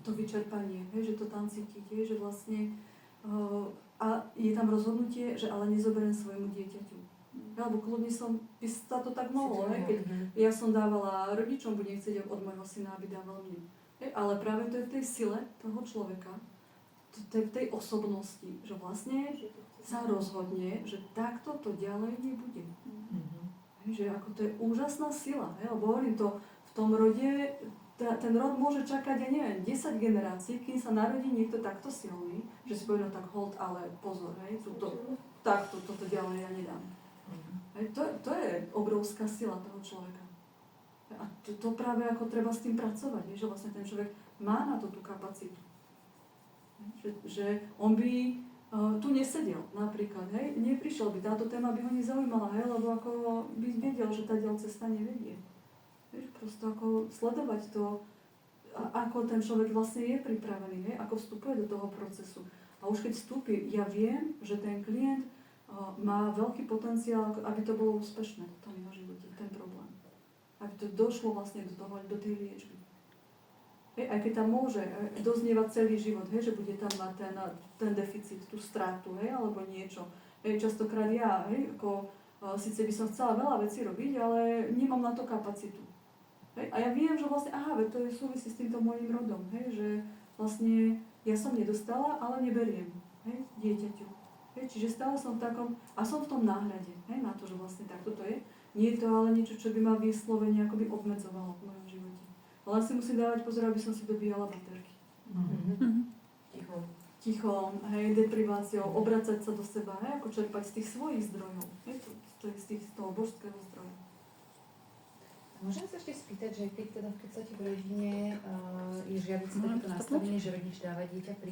to vyčerpanie, že to tam cítite, že vlastne a je tam rozhodnutie, že ale nezoberiem svojmu dieťaťu. Lebo kľudne by sa to tak mohlo, keď ja som dávala rodičom, budem chcieť od môjho syna, aby dával mne. Ale práve to je v tej sile toho človeka, to je v tej osobnosti, že vlastne sa rozhodne, že takto to ďalej nebude. Že ako to je úžasná sila, lebo hovorím to, v tom rode ten rod môže čakať, ja neviem, 10 generácií, kým sa narodí niekto takto silný, že si povie, no tak hold, ale pozor, hej, toto ďalej ja nedám. Hej, to je obrovská sila toho človeka. A to práve ako treba s tým pracovať, že vlastne ten človek má na to tú kapacitu. Že on by tu nesedel napríklad, hej, neprišiel by, táto téma by ho nezaujímala, hej, lebo ako by vedel, že tá ďal cesta nevedie. Vieš, prosto ako sledovať to, ako ten človek vlastne je pripravený, hej, ako vstupuje do toho procesu. A už keď vstúpi, ja viem, že ten klient má veľký potenciál, aby to bolo úspešné v tom jeho živote, ten problém. Aby to došlo vlastne do tej liečby. Hej, aj keď tam môže doznievať celý život, hej, že bude tam mať ten deficit, tú stratu, hej, alebo niečo. Hej, častokrát ja, hej, ako, síce by som chcela veľa vecí robiť, ale nemám na to kapacitu. Hej, a ja viem, že vlastne, to je súvisí s týmto môjim rodom, hej, že vlastne ja som nedostala, ale neberiem, hej, dieťaťu. Hej, čiže stále som v takom, a som v tom náhľade, hej, na to, že vlastne takto to je. Nie je to ale niečo, čo by ma vyslovene akoby obmedzovalo v mojom živote. Ale si musím dávať pozor, aby som si dobíjala baterky. Tichom, hej, depriváciou, obracať sa do seba, hej, ako čerpať z tých svojich zdrojov, hej, to je z toho božského zdroja. Môžem sa ešte spýtať, že keď teda v podstate v rodine je žiaduce takéto nastavenie, že rodič dáva dieťa pri